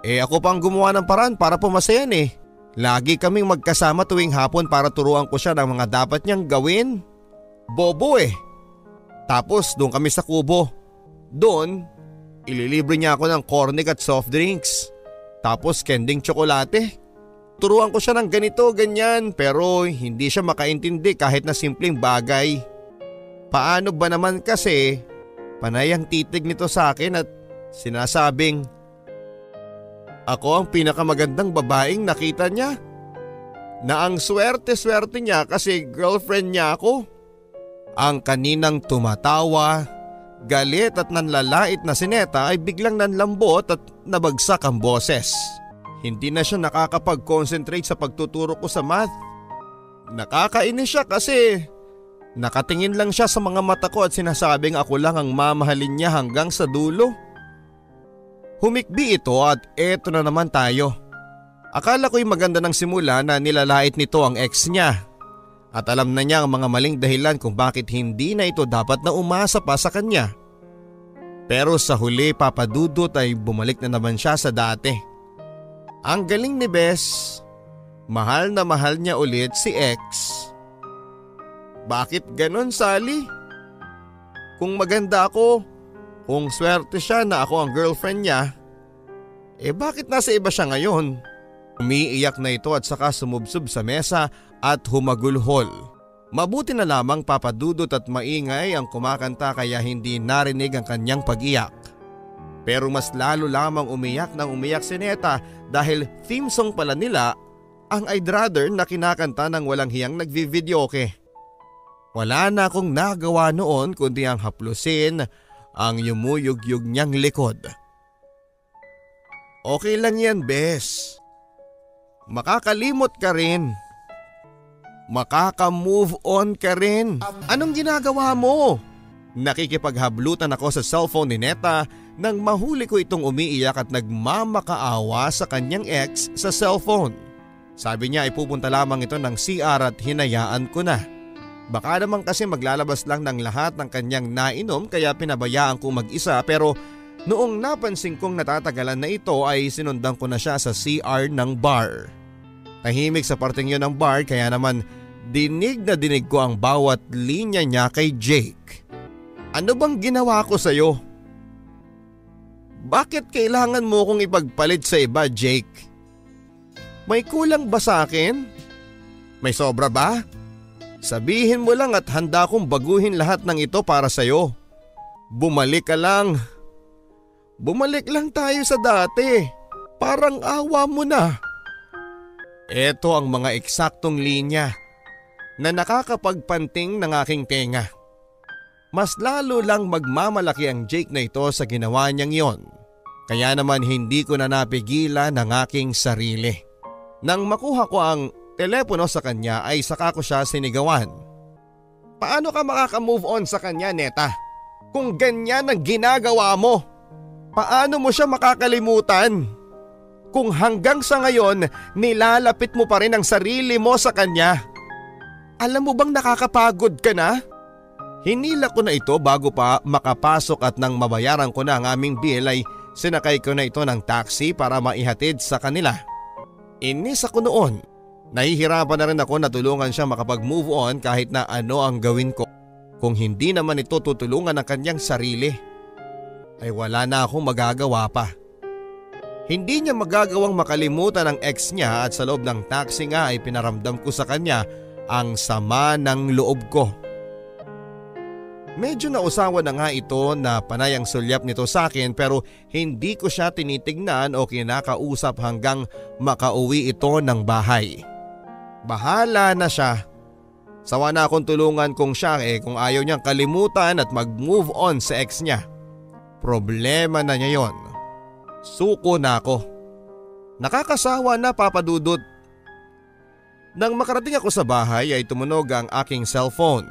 Ako pang gumawa ng paraan para pumasayan eh. Lagi kaming magkasama tuwing hapon para turuan ko siya ng mga dapat niyang gawin. Bobo eh. Tapos doon kami sa kubo. Doon, ililibre niya ako ng cornic at soft drinks. Tapos kending tsokolate. Turuan ko siya ng ganito, ganyan pero hindi siya makaintindi kahit na simpleng bagay. Paano ba naman kasi panay ang titig nito sa akin at sinasabing ako ang pinakamagandang babaeng nakita niya. Na ang swerte-swerte niya kasi girlfriend niya ako. Ang kaninang tumatawa, galit at nanlalait na si Neta ay biglang nanlambot at nabagsak ang boses. Hindi na siya nakakapag-concentrate sa pagtuturo ko sa math. Nakakainis siya kasi nakatingin lang siya sa mga mata ko at sinasabing ako lang ang mamahalin niya hanggang sa dulo. Humikbi ito at eto na naman tayo. Akala ko'y maganda ng simula na nilalait nito ang ex niya. At alam na niya ang mga maling dahilan kung bakit hindi na ito dapat na umasa pa sa kanya. Pero sa huli papadudot ay bumalik na naman siya sa dati. Ang galing ni Bes. Mahal na mahal niya ulit si ex. Bakit ganon, Sally? Kung maganda ako, kung swerte siya na ako ang girlfriend niya, bakit nasa iba siya ngayon? Umiiyak na ito at saka sumubsob sa mesa at humagulhol. Mabuti na lamang papadudot at maingay ang kumakanta kaya hindi narinig ang kanyang pag-iyak. Pero mas lalo lamang umiyak nang umiyak si Neta dahil theme song pala nila ang I'd Rather na kinakanta ng walang hiyang nagvi-videoke. Wala na akong nagawa noon kundi ang haplusin ang yumuyug-yug niyang likod. Okay lang yan, Bes. Makakalimot ka rin. Makaka-move on ka rin. Anong ginagawa mo? Nakikipaghablutan ako sa cellphone ni Neta nang mahuli ko itong umiiyak at nagmamakaawa sa kanyang ex sa cellphone. Sabi niya ay pupunta lamang ito ng CR at hinayaan ko na. Baka naman kasi maglalabas lang ng lahat ng kanyang nainom kaya pinabayaan ko mag-isa pero noong napansin kong natatagalan na ito ay sinundan ko na siya sa CR ng bar. Tahimik sa parting yun ng bar kaya naman dinig na dinig ko ang bawat linya niya kay Jake. Ano bang ginawa ko sa'yo? Bakit kailangan mo kong ipagpalit sa iba, Jake? May kulang ba sa akin? May sobra ba? Sabihin mo lang at handa kong baguhin lahat ng ito para sa'yo. Bumalik ka lang. Bumalik lang tayo sa dati. Parang awa mo na. Ito ang mga eksaktong linya na nakakapagpanting ng aking tenga. Mas lalo lang magmamalaki ang Jake na ito sa ginawa niyang yon. Kaya naman hindi ko na napigilan ang aking sarili. Nang makuha ko ang telepono sa kanya ay saka ko siya sinigawan. Paano ka makaka-move on sa kanya, Neta? Kung ganyan ang ginagawa mo, paano mo siya makakalimutan? Kung hanggang sa ngayon nilalapit mo pa rin ang sarili mo sa kanya. Alam mo bang nakakapagod ka na? Hinila ko na ito bago pa makapasok at nang mabayaran ko na ang aming bill ay sinakay ko na ito ng taxi para maihatid sa kanila. Inis ako noon. Nahihirapan na rin ako na tulungan siya makapag-move on kahit na ano ang gawin ko. Kung hindi naman ito tutulungan ng kanyang sarili, ay wala na akong magagawa pa. Hindi niya magagawang makalimutan ang ex niya at sa loob ng taxi nga ay pinaramdam ko sa kanya ang sama ng loob ko. Medyo nausawa na nga ito na panay ang sulyap nito sa akin pero hindi ko siya tinitignan o kinakausap hanggang makauwi ito ng bahay. Bahala na siya. Sawa na akong tulungan kung siya kung ayaw niyang kalimutan at mag-move on sa ex niya. Problema na niya yon. Suko na ako. Nakakasawa na, Papa Dudut. Nang makarating ako sa bahay ay tumunog ang aking cellphone.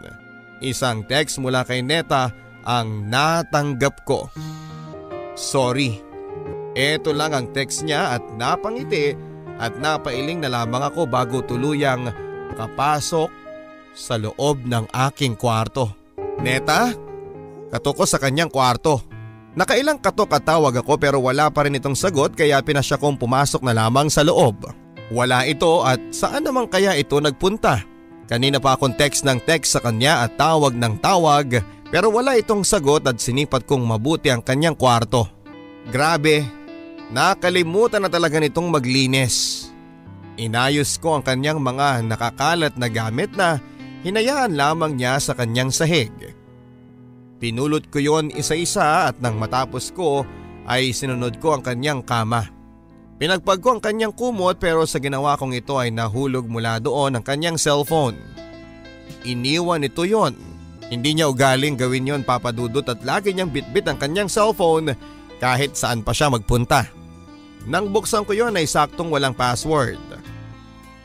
Isang text mula kay Neta ang natanggap ko. Sorry. Ito lang ang text niya at napangiti at napailing na lamang ako bago tuluyang kapasok sa loob ng aking kwarto. Neta? Katok ko sa kanyang kwarto. Nakailang katok at tawag ako pero wala pa rin itong sagot kaya pinasya kong pumasok na lamang sa loob. Wala ito at saan naman kaya ito nagpunta? Kanina pa akong text ng text sa kanya at tawag ng tawag pero wala itong sagot at sinipat kong mabuti ang kanyang kwarto. Grabe, nakalimutan na talaga nitong maglinis. Inayos ko ang kanyang mga nakakalat na gamit na hinayaan lamang niya sa kanyang sahig. Pinulot ko yon isa-isa at nang matapos ko ay sinunod ko ang kanyang kama. Pinagpag ko ang kanyang kumot pero sa ginawa kong ito ay nahulog mula doon ang kanyang cellphone. Iniwan ito yon. Hindi niya ugaling gawin yon, Papa Dudut, at lagi niyang bitbit ang kanyang cellphone kahit saan pa siya magpunta. Nang buksan ko yon ay saktong walang password.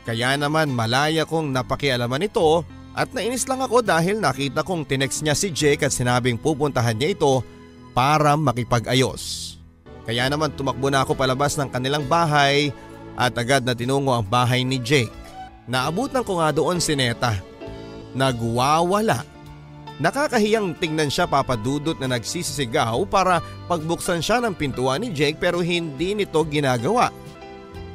Kaya naman malaya kong napakialaman ito at nainis lang ako dahil nakita kong tinext niya si Jake at sinabing pupuntahan niya ito para makipag-ayos. Kaya naman tumakbo na ako palabas ng kanilang bahay at agad na tinungo ang bahay ni Jake. Naabutan ko nga doon si Neta. Nagwawala. Nakakahiyang tingnan siya, Papa Dudut, na nagsisisigaw para pagbuksan siya ng pintuan ni Jake pero hindi nito ginagawa.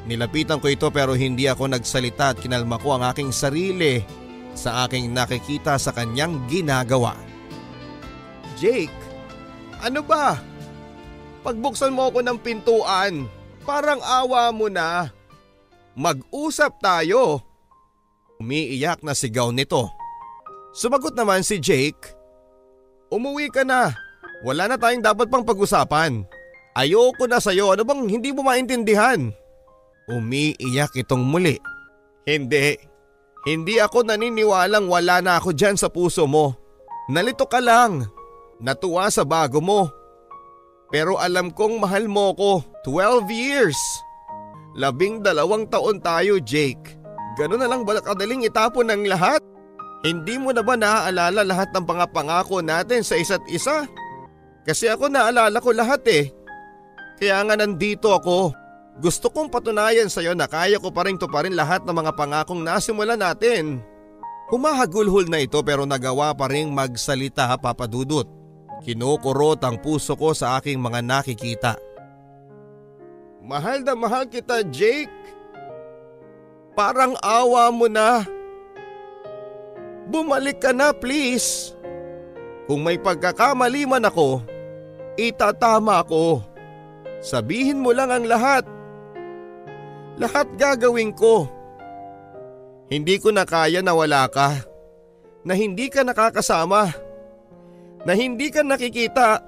Nilapitan ko ito pero hindi ako nagsalita at kinalma ko ang aking sarili sa aking nakikita sa kanyang ginagawa. Jake, ano ba? Pagbuksan mo ako ng pintuan, parang awa mo na. Mag-usap tayo. Umiiyak na sigaw nito. Sumagot naman si Jake. Umuwi ka na. Wala na tayong dapat pang pag-usapan. Ayoko na sa'yo, ano bang hindi mo maintindihan? Umiiyak itong muli. Hindi ako naniniwalang wala na ako dyan sa puso mo. Nalito ka lang. Natuwa sa bago mo. Pero alam kong mahal mo ko. 12 years. 12 taon tayo, Jake. Ganun na lang ba kadaling itapon ng lahat? Hindi mo na ba naaalala lahat ng pangako natin sa isa't isa? Kasi ako naalala ko lahat eh. Kaya nga nandito ako. Gusto kong patunayan sa'yo na kaya ko pa rin tuparin lahat ng mga pangakong nasimula natin. Humahagulhol na ito pero nagawa pa rin magsalita, Papa Dudut. Kinukurot ang puso ko sa aking mga nakikita. Mahal na mahal kita, Jake. Parang awa mo na. Bumalik ka na, please. Kung may pagkakamali man ako, itatama ko. Sabihin mo lang ang lahat. Lahat gagawin ko. Hindi ko na kaya na wala ka. Na hindi ka nakakasama. Na hindi ka nakikita.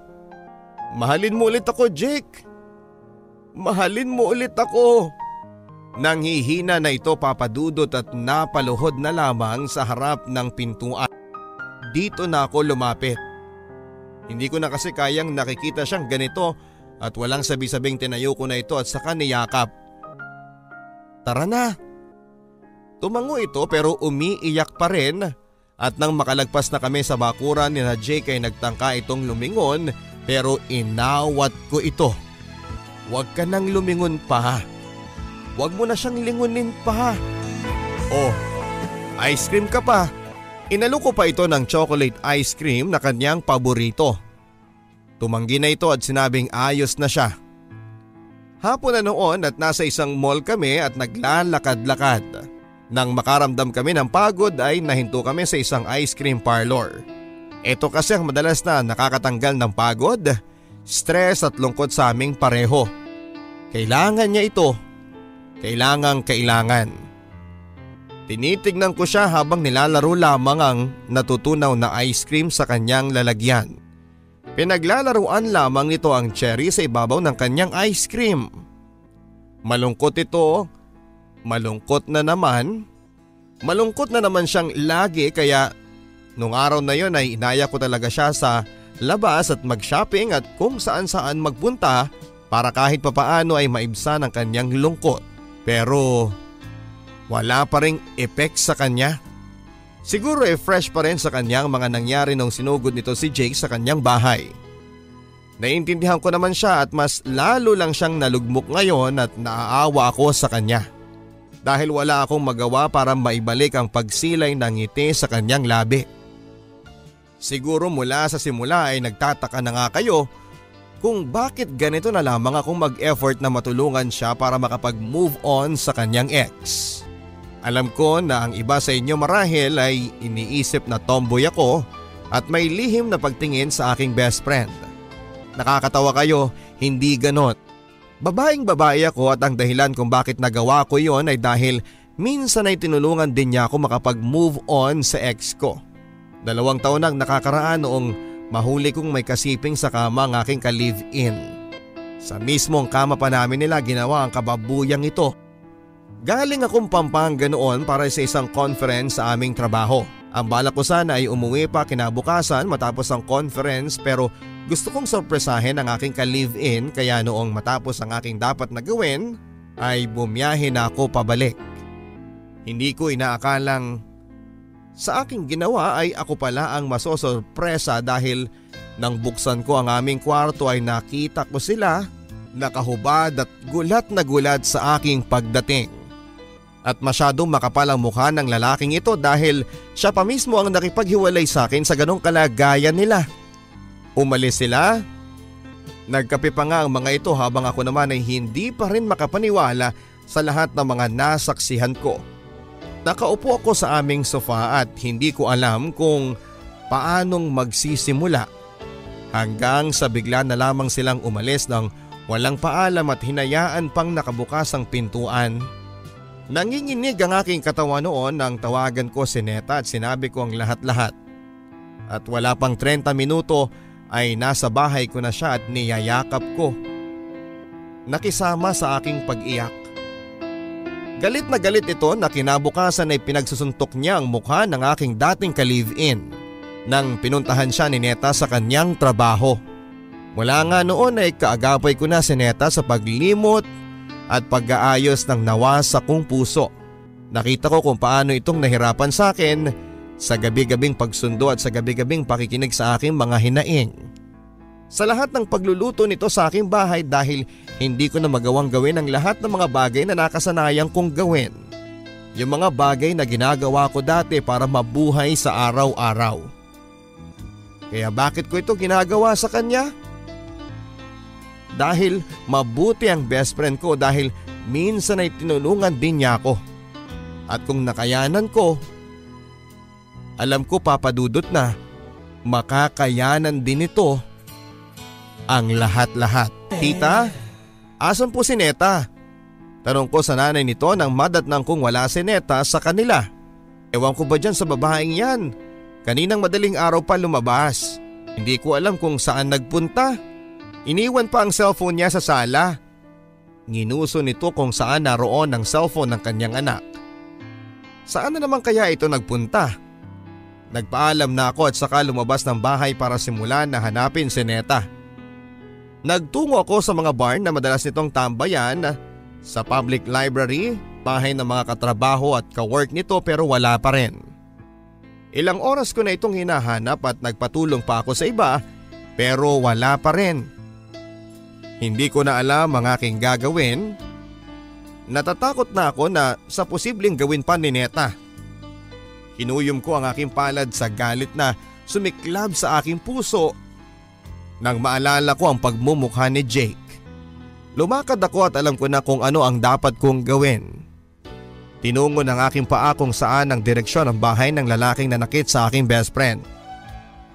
Mahalin mo ulit ako, Jake. Mahalin mo ulit ako. Nanghihina na ito, Papa Dudut, at napaluhod na lamang sa harap ng pintuan. Dito na ako lumapit. Hindi ko na kasi kayang nakikita siyang ganito at walang sabi-sabing tinayo ko na ito at saka niyakap. Tara na. Tumango ito pero umiiyak pa rin. At nang makalagpas na kami sa bakuran ni na Jake ay nagtangka itong lumingon pero inawat ko ito. Huwag ka nang lumingon pa. Huwag mo na siyang lingunin pa. Oh, ice cream ka pa. Inalo ko pa ito ng chocolate ice cream na kanyang paborito. Tumanggi na ito at sinabing ayos na siya. Hapon na noon at nasa isang mall kami at naglalakad-lakad. Nang makaramdam kami ng pagod ay nahinto kami sa isang ice cream parlor. Ito kasi ang madalas na nakakatanggal ng pagod, stress at lungkot sa aming pareho. Kailangan niya ito. Kailangan. Tinitignan ko siya habang nilalaro lamang ang natutunaw na ice cream sa kanyang lalagyan. Pinaglalaruan lamang nito ang cherry sa ibabaw ng kanyang ice cream. Malungkot ito. Malungkot na naman siyang lagi kaya nung araw na yon ay inaya ko talaga siya sa labas at mag-shopping at kung saan-saan magpunta para kahit papaano ay maibsan ang kanyang lungkot. Pero wala pa ring epek sa kanya. Siguro fresh pa rin sa kanyang mga nangyari nung sinugod nito si Jake sa kanyang bahay. Naiintindihan ko naman siya at mas lalo lang siyang nalugmok ngayon at naaawa ako sa kanya. Dahil wala akong magawa para maibalik ang pagsilay ng ngiti sa kanyang labi. Siguro mula sa simula ay nagtataka na nga kayo kung bakit ganito na lamang akong mag-effort na matulungan siya para makapag-move on sa kanyang ex. Alam ko na ang iba sa inyo marahil ay iniisip na tomboy ako at may lihim na pagtingin sa aking best friend. Nakakatawa kayo, hindi ganon. Babaeng babae ako at ang dahilan kung bakit nagawa ko yon ay dahil minsan ay tinulungan din niya ako makapag-move on sa ex ko. 2 taon nang nakakaraan noong mahuli kong may kasiping sa kama ang aking ka-live-in. Sa mismong kama pa namin nila ginawa ang kababuyang ito. Galing akong Pampanga noon para sa isang conference sa aming trabaho. Ang balak ko sana ay umuwi pa kinabukasan matapos ang conference pero gusto kong sorpresahin ang aking ka-live-in kaya noong matapos ang aking dapat na gawin ay bumiyahe na ako pabalik. Hindi ko inaakalang sa aking ginawa ay ako pala ang masosorpresa dahil nang buksan ko ang aming kwarto ay nakita ko sila nakahubad at gulat na gulat sa aking pagdating. At masyadong makapal ang mukha ng lalaking ito dahil siya pa mismo ang nakipaghiwalay sa akin sa ganong kalagayan nila. Umalis sila. Nagkape pa nga ang mga ito habang ako naman ay hindi pa rin makapaniwala sa lahat ng mga nasaksihan ko. Nakaupo ako sa aming sofa at hindi ko alam kung paanong magsisimula. Hanggang sa bigla na lamang silang umalis ng walang paalam at hinayaan pang nakabukas ang pintuan. Nanginginig ang aking katawan noon nang tawagan ko si Neta at sinabi ko ang lahat-lahat. At wala pang 30 minuto ay nasa bahay ko na siya at niyayakap ko. Nakisama sa aking pag-iyak. Galit na galit ito na kinabukasan ay pinagsusuntok niya ang mukha ng aking dating ka-live-in nang pinuntahan siya ni Neta sa kanyang trabaho. Mula nga noon ay kaagapay ko na si Neta sa paglimot at pag-aayos ng nawasak kong puso. Nakita ko kung paano itong nahirapan sa akin sa gabi-gabing pagsundo at sa gabi-gabing pakikinig sa aking mga hinaing. Sa lahat ng pagluluto nito sa aking bahay dahil hindi ko na magawang gawin ang lahat ng mga bagay na nakasanayan kong gawin. Yung mga bagay na ginagawa ko dati para mabuhay sa araw-araw. Kaya bakit ko ito ginagawa sa kanya? Dahil mabuti ang best friend ko dahil minsan ay tinulungan din niya ako. At kung nakayanan ko, alam ko papadudot na makakayanan din ito ang lahat-lahat. Tita, asan po si Neta? Tanong ko sa nanay nito nang madatnang kung wala si Neta sa kanila. Ewan ko ba dyan sa babaeng yan? Kaninang madaling araw pa lumabas. Hindi ko alam kung saan nagpunta. Iniwan pa ang cellphone niya sa sala. Ginuso nito kung saan naroon ang cellphone ng kanyang anak. Saan na naman kaya ito nagpunta? Nagpaalam na ako at saka lumabas ng bahay para simulan na hanapin si Neta. Nagtungo ako sa mga bar na madalas nitong tambayan, sa public library, bahay ng mga katrabaho at kawork nito pero wala pa rin. Ilang oras ko na itong hinahanap at nagpatulong pa ako sa iba pero wala pa rin. Hindi ko na alam ang aking gagawin. Natatakot na ako na sa posibleng gawin pa ni Neta. Hinuyom ko ang aking palad sa galit na sumiklab sa aking puso nang maalala ko ang pagmumukha ni Jake. Lumakad ako at alam ko na kung ano ang dapat kong gawin. Tinungo ng aking paa kung saan ang direksyon ng bahay ng lalaking nanakit sa aking best friend.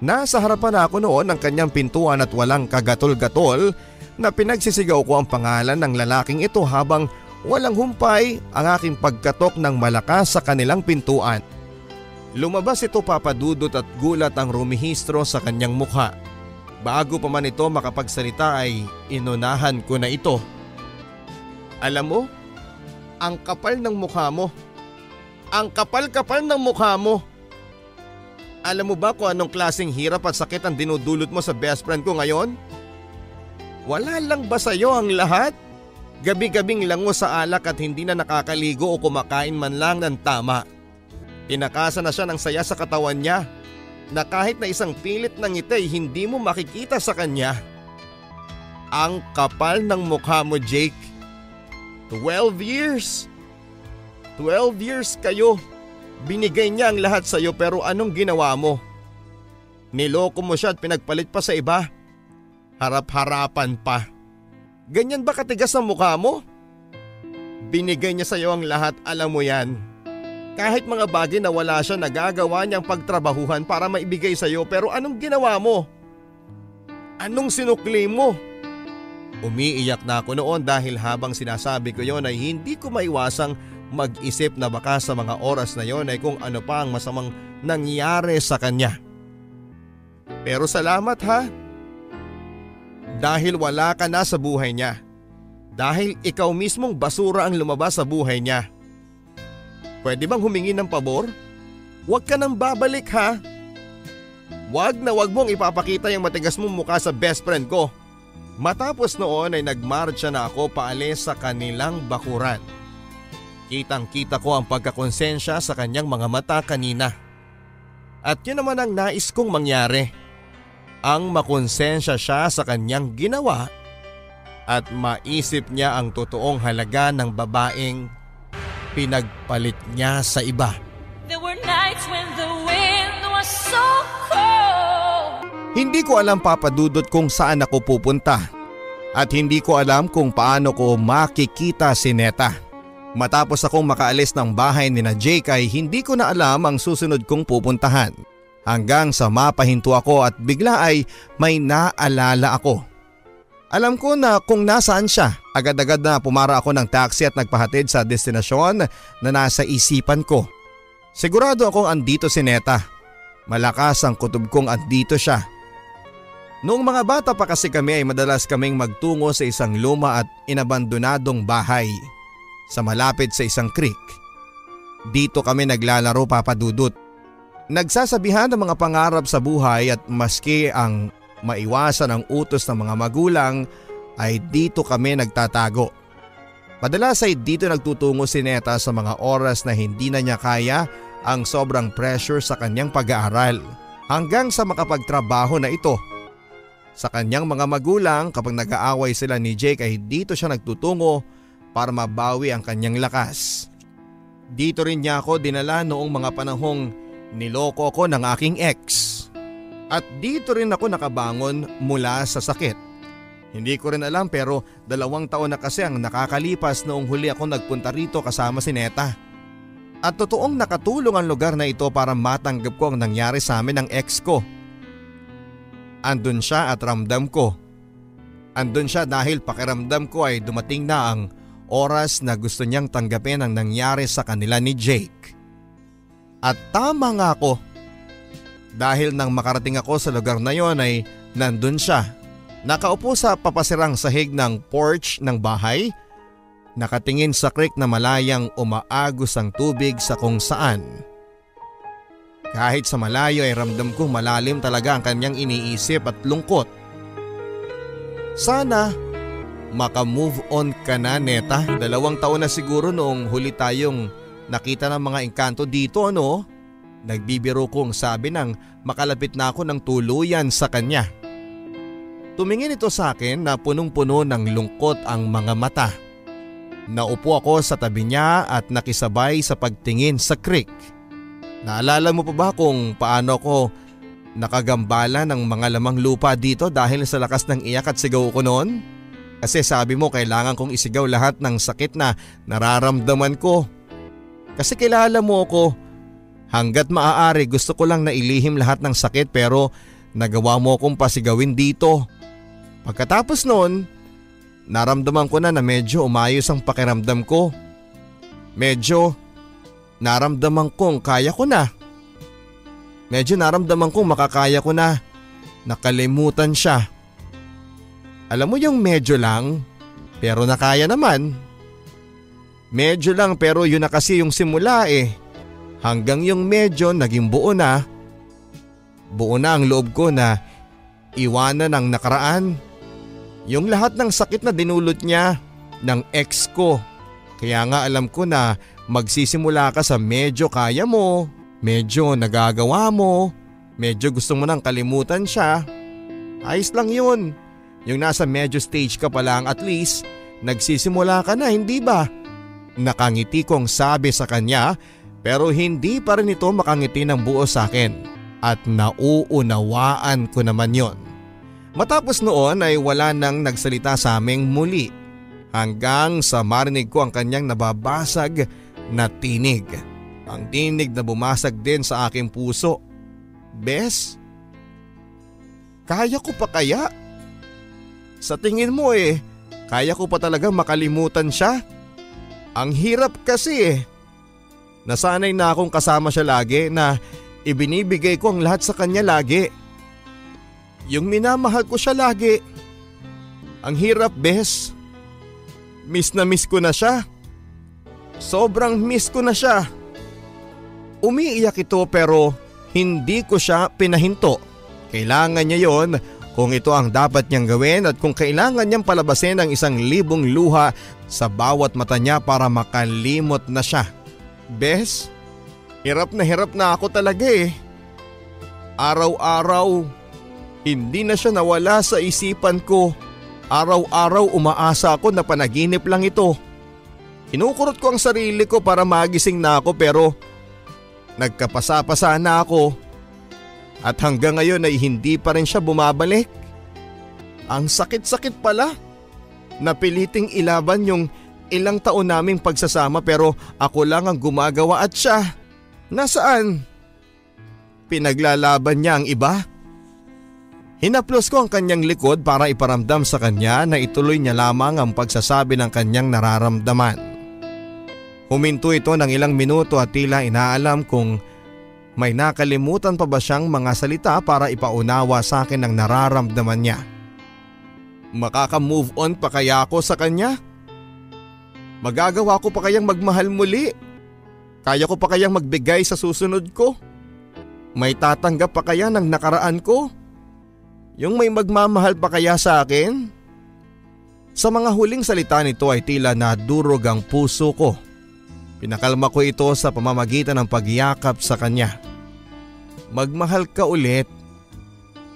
Nasa harapan ako noon ng kanyang pintuan at walang kagatol-gatol na pinagsisigaw ko ang pangalan ng lalaking ito habang walang humpay ang aking pagkatok ng malakas sa kanilang pintuan. Lumabas ito papadudot at gulat ang rumihistro sa kanyang mukha. Bago pa man ito makapagsalita ay inunahan ko na ito. Alam mo, ang kapal ng mukha mo. Ang kapal-kapal ng mukha mo. Alam mo ba kung anong klaseng hirap at sakit ang dinudulot mo sa best friend ko ngayon? Wala lang ba sa'yo ang lahat? Gabi-gabing lango sa alak at hindi na nakakaligo o kumakain man lang ng tama. Tinakasan na siya ng saya sa katawan niya na kahit na isang pilit ng ngiti hindi mo makikita sa kanya. Ang kapal ng mukha mo, Jake. 12 years. 12 years kayo. Binigay niya ang lahat sa'yo pero anong ginawa mo? Niloko mo siya at pinagpalit pa sa iba. Harap-harapan pa. Ganyan ba katigas ang mukha mo? Binigay niya sa'yo ang lahat, alam mo yan. Kahit mga bagay na wala siya nagagawa niyang pagtrabahuhan para maibigay sa'yo pero anong ginawa mo? Anong sinukli mo? Umiiyak na ako noon dahil habang sinasabi ko yon ay hindi ko maiwasang mag-isip na baka sa mga oras na yon ay kung ano pa ang masamang nangyari sa kanya. Pero salamat ha. Dahil wala ka na sa buhay niya. Dahil ikaw mismong basura ang lumabas sa buhay niya. Pwede bang humingi ng pabor? Huwag ka nang babalik ha. Huwag na huwag mong ipapakita yung matigas mong mukha sa best friend ko. Matapos noon ay nagmarcha na ako paalis sa kanilang bakuran. Kitang-kita ko ang pagkakonsensya sa kanyang mga mata kanina. At yun naman ang nais kong mangyari. Ang makonsensya siya sa kanyang ginawa at maisip niya ang totoong halaga ng babaeng pinagpalit niya sa iba. There were nights when the wind was so cold. Hindi ko alam, Papa Dudut, kung saan ako pupunta at hindi ko alam kung paano ko makikita si Neta. Matapos akong makaalis ng bahay ni na Jake ay hindi ko na alam ang susunod kong pupuntahan. Hanggang sa mapahinto ako at bigla ay may naalala ako. Alam ko na kung nasaan siya. Agad-agad na pumara ako ng taxi at nagpahatid sa destinasyon na nasa isipan ko. Sigurado akong andito si Neta. Malakas ang kutob kong andito siya. Noong mga bata pa kasi kami ay madalas kaming magtungo sa isang luma at inabandonadong bahay sa malapit sa isang creek. Dito kami naglalaro, Papa Dudut. Nagsasabihan ng mga pangarap sa buhay at maski ang maiwasan ang utos ng mga magulang ay dito kami nagtatago. Madalas ay dito nagtutungo si Neta sa mga oras na hindi na niya kaya ang sobrang pressure sa kanyang pag-aaral hanggang sa makapagtrabaho na ito. Sa kanyang mga magulang kapag nag-aaway sila ni Jake ay dito siya nagtutungo para mabawi ang kanyang lakas. Dito rin niya ako dinala noong mga panahong niloko ko ng aking ex. At dito rin ako nakabangon mula sa sakit. Hindi ko rin alam pero 2 taon na kasi ang nakakalipas noong huli ako nagpunta rito kasama si Neta. At totoong nakatulong ang lugar na ito para matanggap ko ang nangyari sa amin ng ex ko. Andun siya at ramdam ko. Andun siya dahil pakiramdam ko ay dumating na ang oras na gusto niyang tanggapin ang nangyari sa kanila ni Jake. At tama nga ako. Dahil nang makarating ako sa lugar na yon ay nandun siya. Nakaupo sa papasirang sahig ng porch ng bahay. Nakatingin sa creek na malayang umaagos ang tubig sa kung saan. Kahit sa malayo ay ramdam ko malalim talaga ang kanyang iniisip at lungkot. Sana maka-move on ka na, Neta. 2 taon na siguro noong huli tayong nakita ng mga engkanto dito, ano? Nagbibiro kong sabi nang makalapit na ako ng tuluyan sa kanya. Tumingin ito sa akin na punong-puno ng lungkot ang mga mata. Naupo ako sa tabi niya at nakisabay sa pagtingin sa creek. Naalala mo pa ba kung paano ako nakagambala ng mga lamang lupa dito dahil sa lakas ng iyak at sigaw ko noon? Kasi sabi mo kailangan kong isigaw lahat ng sakit na nararamdaman ko. Kasi kilala mo ako. Hanggat maaari gusto ko lang na ilihim lahat ng sakit pero nagawa mo akong pasigawin dito. Pagkatapos noon, naramdaman ko na medyo umayos ang pakiramdam ko. Medyo naramdaman kong kaya ko na. Medyo naramdaman kong makakaya ko na. Nakalimutan siya. Alam mo yung medyo lang pero nakaya naman. Medyo lang pero yun na kasi yung simula eh. Hanggang yung medyo naging buo na. Buo na ang loob ko na iwanan ang nakaraan. Yung lahat ng sakit na dinulot niya ng ex ko. Kaya nga alam ko na magsisimula ka sa medyo kaya mo, medyo nagagawa mo, medyo gusto mo nang kalimutan siya. Ayos lang yun. Yung nasa medyo stage ka pa lang, at least nagsisimula ka na, hindi ba? Nakangiti kong sabi sa kanya, pero hindi pa rin ito makangiti ng buo sa akin. At nauunawaan ko naman yon. Matapos noon ay wala nang nagsalita sa aming muli. Hanggang sa marinig ko ang kanyang nababasag na tinig. Ang tinig na bumasag din sa aking puso. Bes, kaya ko pa kaya? Sa tingin mo kaya ko pa talaga makalimutan siya? Ang hirap kasi Nasanay na akong kasama siya lagi, na ibinibigay ko ang lahat sa kanya lagi. Yung minamahal ko siya lagi. Ang hirap, bes. Miss na miss ko na siya. Sobrang miss ko na siya. Umiiyak ito pero hindi ko siya pinahinto. Kailangan niya yon kung ito ang dapat niyang gawin, at kung kailangan niyang palabasin ang 1,000 luha sa bawat mata niya para makalimot na siya. Bes, hirap na ako talaga Araw-araw, hindi na siya nawala sa isipan ko. Araw-araw umaasa ako na panaginip lang ito. Kinukurot ko ang sarili ko para magising na ako, pero nagkapasa-pasa na ako. At hanggang ngayon ay hindi pa rin siya bumabalik. Ang sakit-sakit pala. Napiliting ilaban yung ilang taon naming pagsasama, pero ako lang ang gumagawa at siya. Nasaan? Pinaglalaban niya ang iba? Hinaplos ko ang kanyang likod para iparamdam sa kanya na ituloy niya lamang ang pagsasabi ng kanyang nararamdaman. Huminto ito ng ilang minuto at tila inaalam kung may nakalimutan pa ba siyang mga salita para ipaunawa sa akin ang nararamdaman niya. Makaka-move on pa kaya ako sa kanya? Magagawa ko pa kayang magmahal muli? Kaya ko pa kayang magbigay sa susunod ko? May tatanggap pa kaya ng nakaraan ko? Yung may magmamahal pa kaya sa akin? Sa mga huling salita nito ay tila nadurog ang puso ko. Pinakalma ko ito sa pamamagitan ng pagyakap sa kanya. Magmahal ka ulit.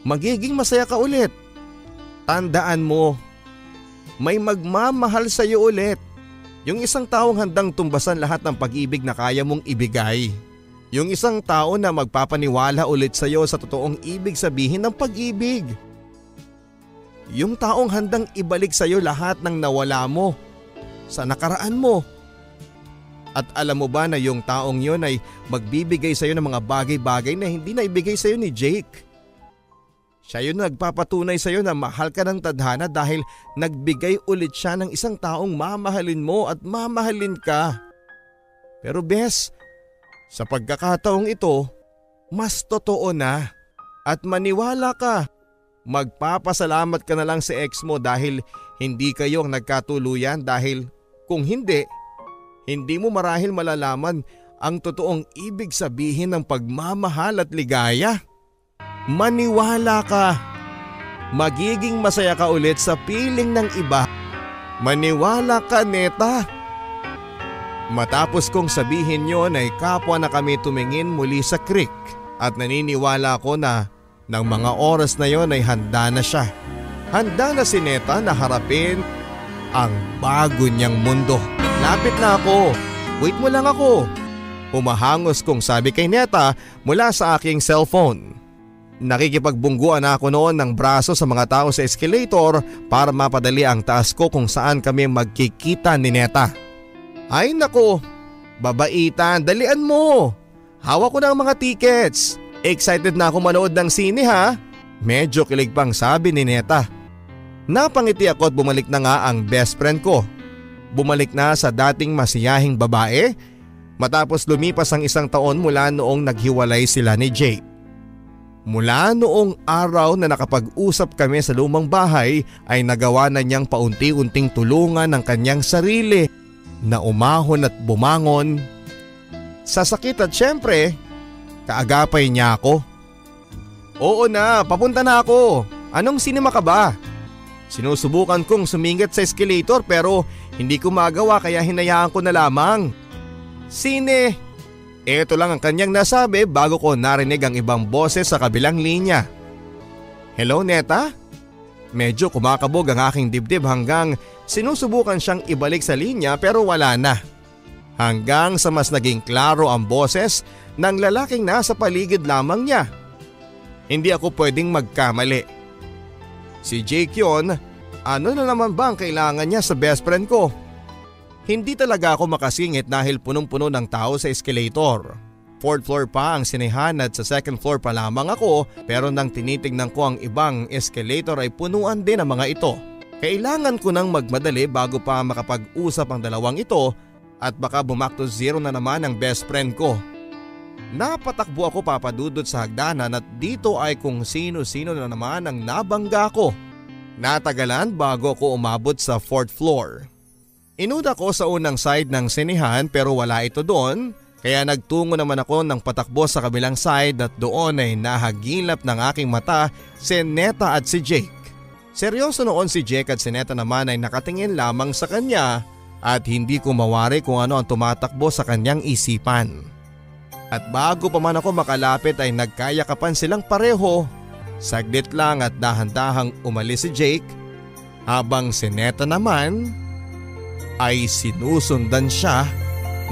Magiging masaya ka ulit. Tandaan mo, may magmamahal sa iyo ulit. Yung isang taong handang tumbasan lahat ng pag-ibig na kaya mong ibigay. Yung isang tao na magpapaniwala ulit sa iyo sa totoong ibig sabihin ng pag-ibig. Yung taong handang ibalik sa iyo lahat ng nawala mo sa nakaraan mo. At alam mo ba na yung taong yon ay magbibigay sa iyo ng mga bagay-bagay na hindi na ibigay sa iyo ni Jake. Siya yun nagpapatunay sa iyo na mahal ka ng tadhana dahil nagbigay ulit siya ng isang taong mamahalin mo at mamahalin ka. Pero bes, sa pagkakataong ito, mas totoo na. At maniwala ka, magpapasalamat ka na lang sa ex mo dahil hindi kayo ang nagkatuluyan, dahil kung hindi mo marahil malalaman ang totoong ibig sabihin ng pagmamahal at ligaya. Maniwala ka, magiging masaya ka ulit sa piling ng iba. Maniwala ka, neta. Matapos kong sabihin yon ay kapwa na kami tumingin muli sa creek, at naniniwala ko na ng mga oras na yon ay handa na siya. Handa na si Neta na harapin ang bago niyang mundo. Lapit na ako, wait mo lang ako. Humahangos kong sabi kay Neta mula sa aking cellphone. Nakikipagbungguan ako noon ng braso sa mga tao sa escalator para mapadali ang taas ko kung saan kami magkikita ni Neta. Ay nako, babaitan, dalian mo. Hawak ko na ang mga tickets. Excited na ako manood ng sine ha. Medyo kilig pang sabi ni Neta. Napangiti ako at bumalik na nga ang best friend ko. Bumalik na sa dating masiyahing babae matapos lumipas ang 1 taon mula noong naghiwalay sila ni Jake. Mula noong araw na nakapag-usap kami sa lumang bahay ay nagawa na niyang paunti-unting tulungan ng kanyang sarili na umahon at bumangon. Sa sakit at syempre, kaagapay niya ako. Oo na, papunta na ako. Anong sinema ka ba? Sinusubukan kong sumingit sa escalator pero hindi ko magawa kaya hinayaan ko na lamang. Sine? Ito lang ang kanyang nasabi bago ko narinig ang ibang boses sa kabilang linya. Hello Neta? Medyo kumakabog ang aking dibdib hanggang sinusubukan siyang ibalik sa linya pero wala na. Hanggang sa mas naging klaro ang boses ng lalaking nasa paligid lamang niya. Hindi ako pwedeng magkamali. Si Jake yun, ano na naman ba ang kailangan niya sa best friend ko? Hindi talaga ako makasingit dahil punong-puno ng tao sa escalator. 4th floor pa ang sinehan at sa 2nd floor pa lamang ako pero nang tinitignan ko ang ibang escalator ay punuan din ang mga ito. Kailangan ko nang magmadali bago pa makapag-usap ang dalawang ito at baka bumack to zero na naman ang best friend ko. Napatakbo ako papadudod sa hagdanan at dito ay kung sino-sino na naman ang nabangga ko. Natagalan bago ako umabot sa 4th floor. Inuda ko sa unang side ng sinehan pero wala ito doon kaya nagtungo naman ako ng patakbo sa kabilang side at doon ay nahagilap ng aking mata si Neta at si Jake. Seryoso noon si Jake at si Neta naman ay nakatingin lamang sa kanya at hindi ko mawari kung ano ang tumatakbo sa kanyang isipan. At bago pa man ako makalapit ay nagkayakapan silang pareho. Saglit lang at dahan-dahang umalis si Jake habang si Neta naman ay sinusundan siya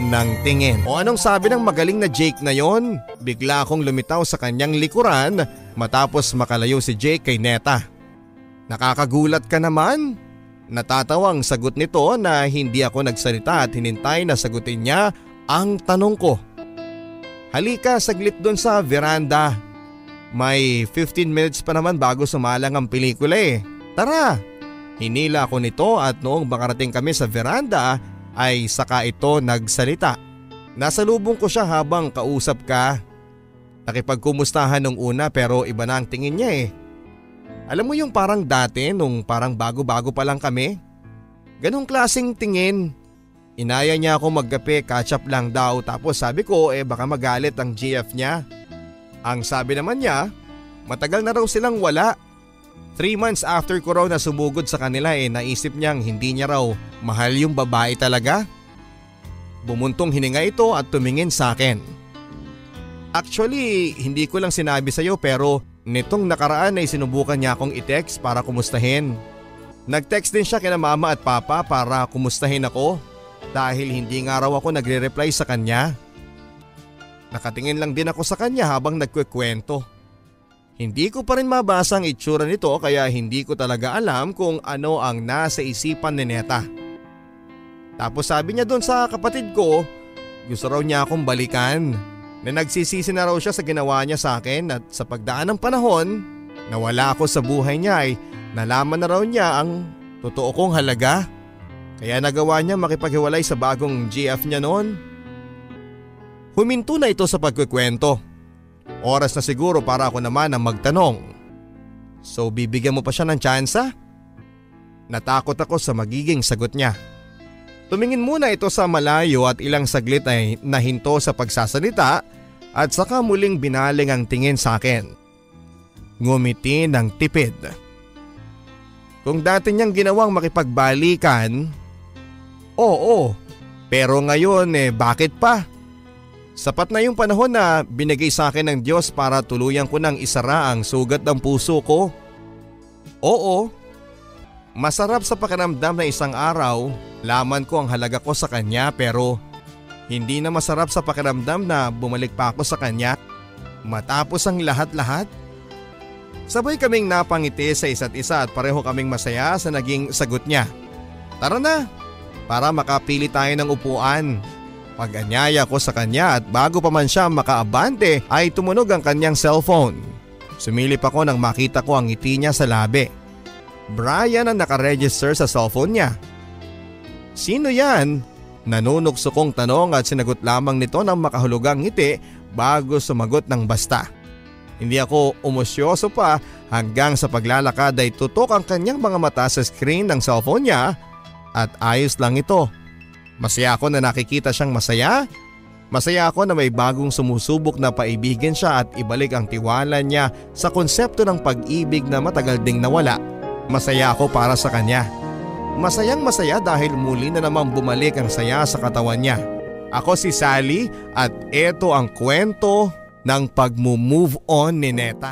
ng tingin. O anong sabi ng magaling na Jake na yon? Bigla akong lumitaw sa kanyang likuran matapos makalayo si Jake kay Neta. Nakakagulat ka naman? Natatawang sagot nito na hindi ako nagsalita at hinintay na sagutin niya ang tanong ko. Halika saglit doon sa veranda. May 15 minutes pa naman bago sumalang ang pelikula eh. Tara! Hinila ako nito at noong makarating kami sa veranda ay saka ito nagsalita. Nasalubong ko siya habang kausap ka. Nakipagkumustahan nung una pero iba na ang tingin niya eh. Alam mo yung parang dati nung parang bago-bago pa lang kami? Ganong klaseng tingin. Inaya niya ako magkape, catch up lang daw tapos sabi ko baka magalit ang GF niya. Ang sabi naman niya, matagal na raw silang wala. 3 months after ko raw na sumugod sa kanila naisip niyang hindi niya raw mahal yung babae talaga. Bumuntong hininga ito at tumingin sa akin. Actually, hindi ko lang sinabi sa'yo pero nitong nakaraan ay sinubukan niya akong i-text para kumustahin. Nag-text din siya kina mama at papa para kumustahin ako. Dahil hindi nga raw ako nagre-reply sa kanya. Nakatingin lang din ako sa kanya habang nagkukwento. Hindi ko pa rin mabasa ang itsura nito kaya hindi ko talaga alam kung ano ang nasa isipan ni Neta. Tapos sabi niya doon sa kapatid ko, gusto raw niya akong balikan. Na nagsisisi na raw siya sa ginawa niya sa akin at sa pagdaan ng panahon, nawala ako sa buhay niya ay nalaman na raw niya ang totoo kong halaga. Kaya nagawa niya makipaghiwalay sa bagong GF niya noon. Huminto na ito sa pagkukwento. Oras na siguro para ako naman ang magtanong. So bibigyan mo pa siya ng tsansa? Natakot ako sa magiging sagot niya. Tumingin muna ito sa malayo at ilang saglit ay nahinto sa pagsasalita at saka muling binaling ang tingin sa akin. Ngumiti ng tipid. Kung dati niyang ginawang makipagbalikan, oo, pero ngayon bakit pa? Sapat na yung panahon na binigay sa akin ng Diyos para tuluyan ko ng isara ang sugat ng puso ko. Oo, masarap sa pakiramdam na isang araw, laman ko ang halaga ko sa kanya pero hindi na masarap sa pakiramdam na bumalik pa ako sa kanya matapos ang lahat-lahat. Sabay kaming napangiti sa isa't isa at pareho kaming masaya sa naging sagot niya. Tara na! Para makapili tayo ng upuan. Pag-anyaya ko sa kanya at bago pa man siya makaabante ay tumunog ang kanyang cellphone. Sumilip ako nang makita ko ang ngiti niya sa labi. Brian ang nakaregister sa cellphone niya. Sino yan? Nanunukso kong tanong at sinagot lamang nito ng makahulugang ngiti bago sumagot ng basta. Hindi ako umosyoso pa hanggang sa paglalakad ay tutok ang kanyang mga mata sa screen ng cellphone niya. At ayos lang ito. Masaya ako na nakikita siyang masaya. Masaya ako na may bagong sumusubok na paibigin siya at ibalik ang tiwala niya sa konsepto ng pag-ibig na matagal ding nawala Masaya ako para sa kanya. Masayang masaya dahil muli na namang bumalik ang saya sa katawan niya. Ako si Sally at ito ang kwento ng pag-move on ni Neta.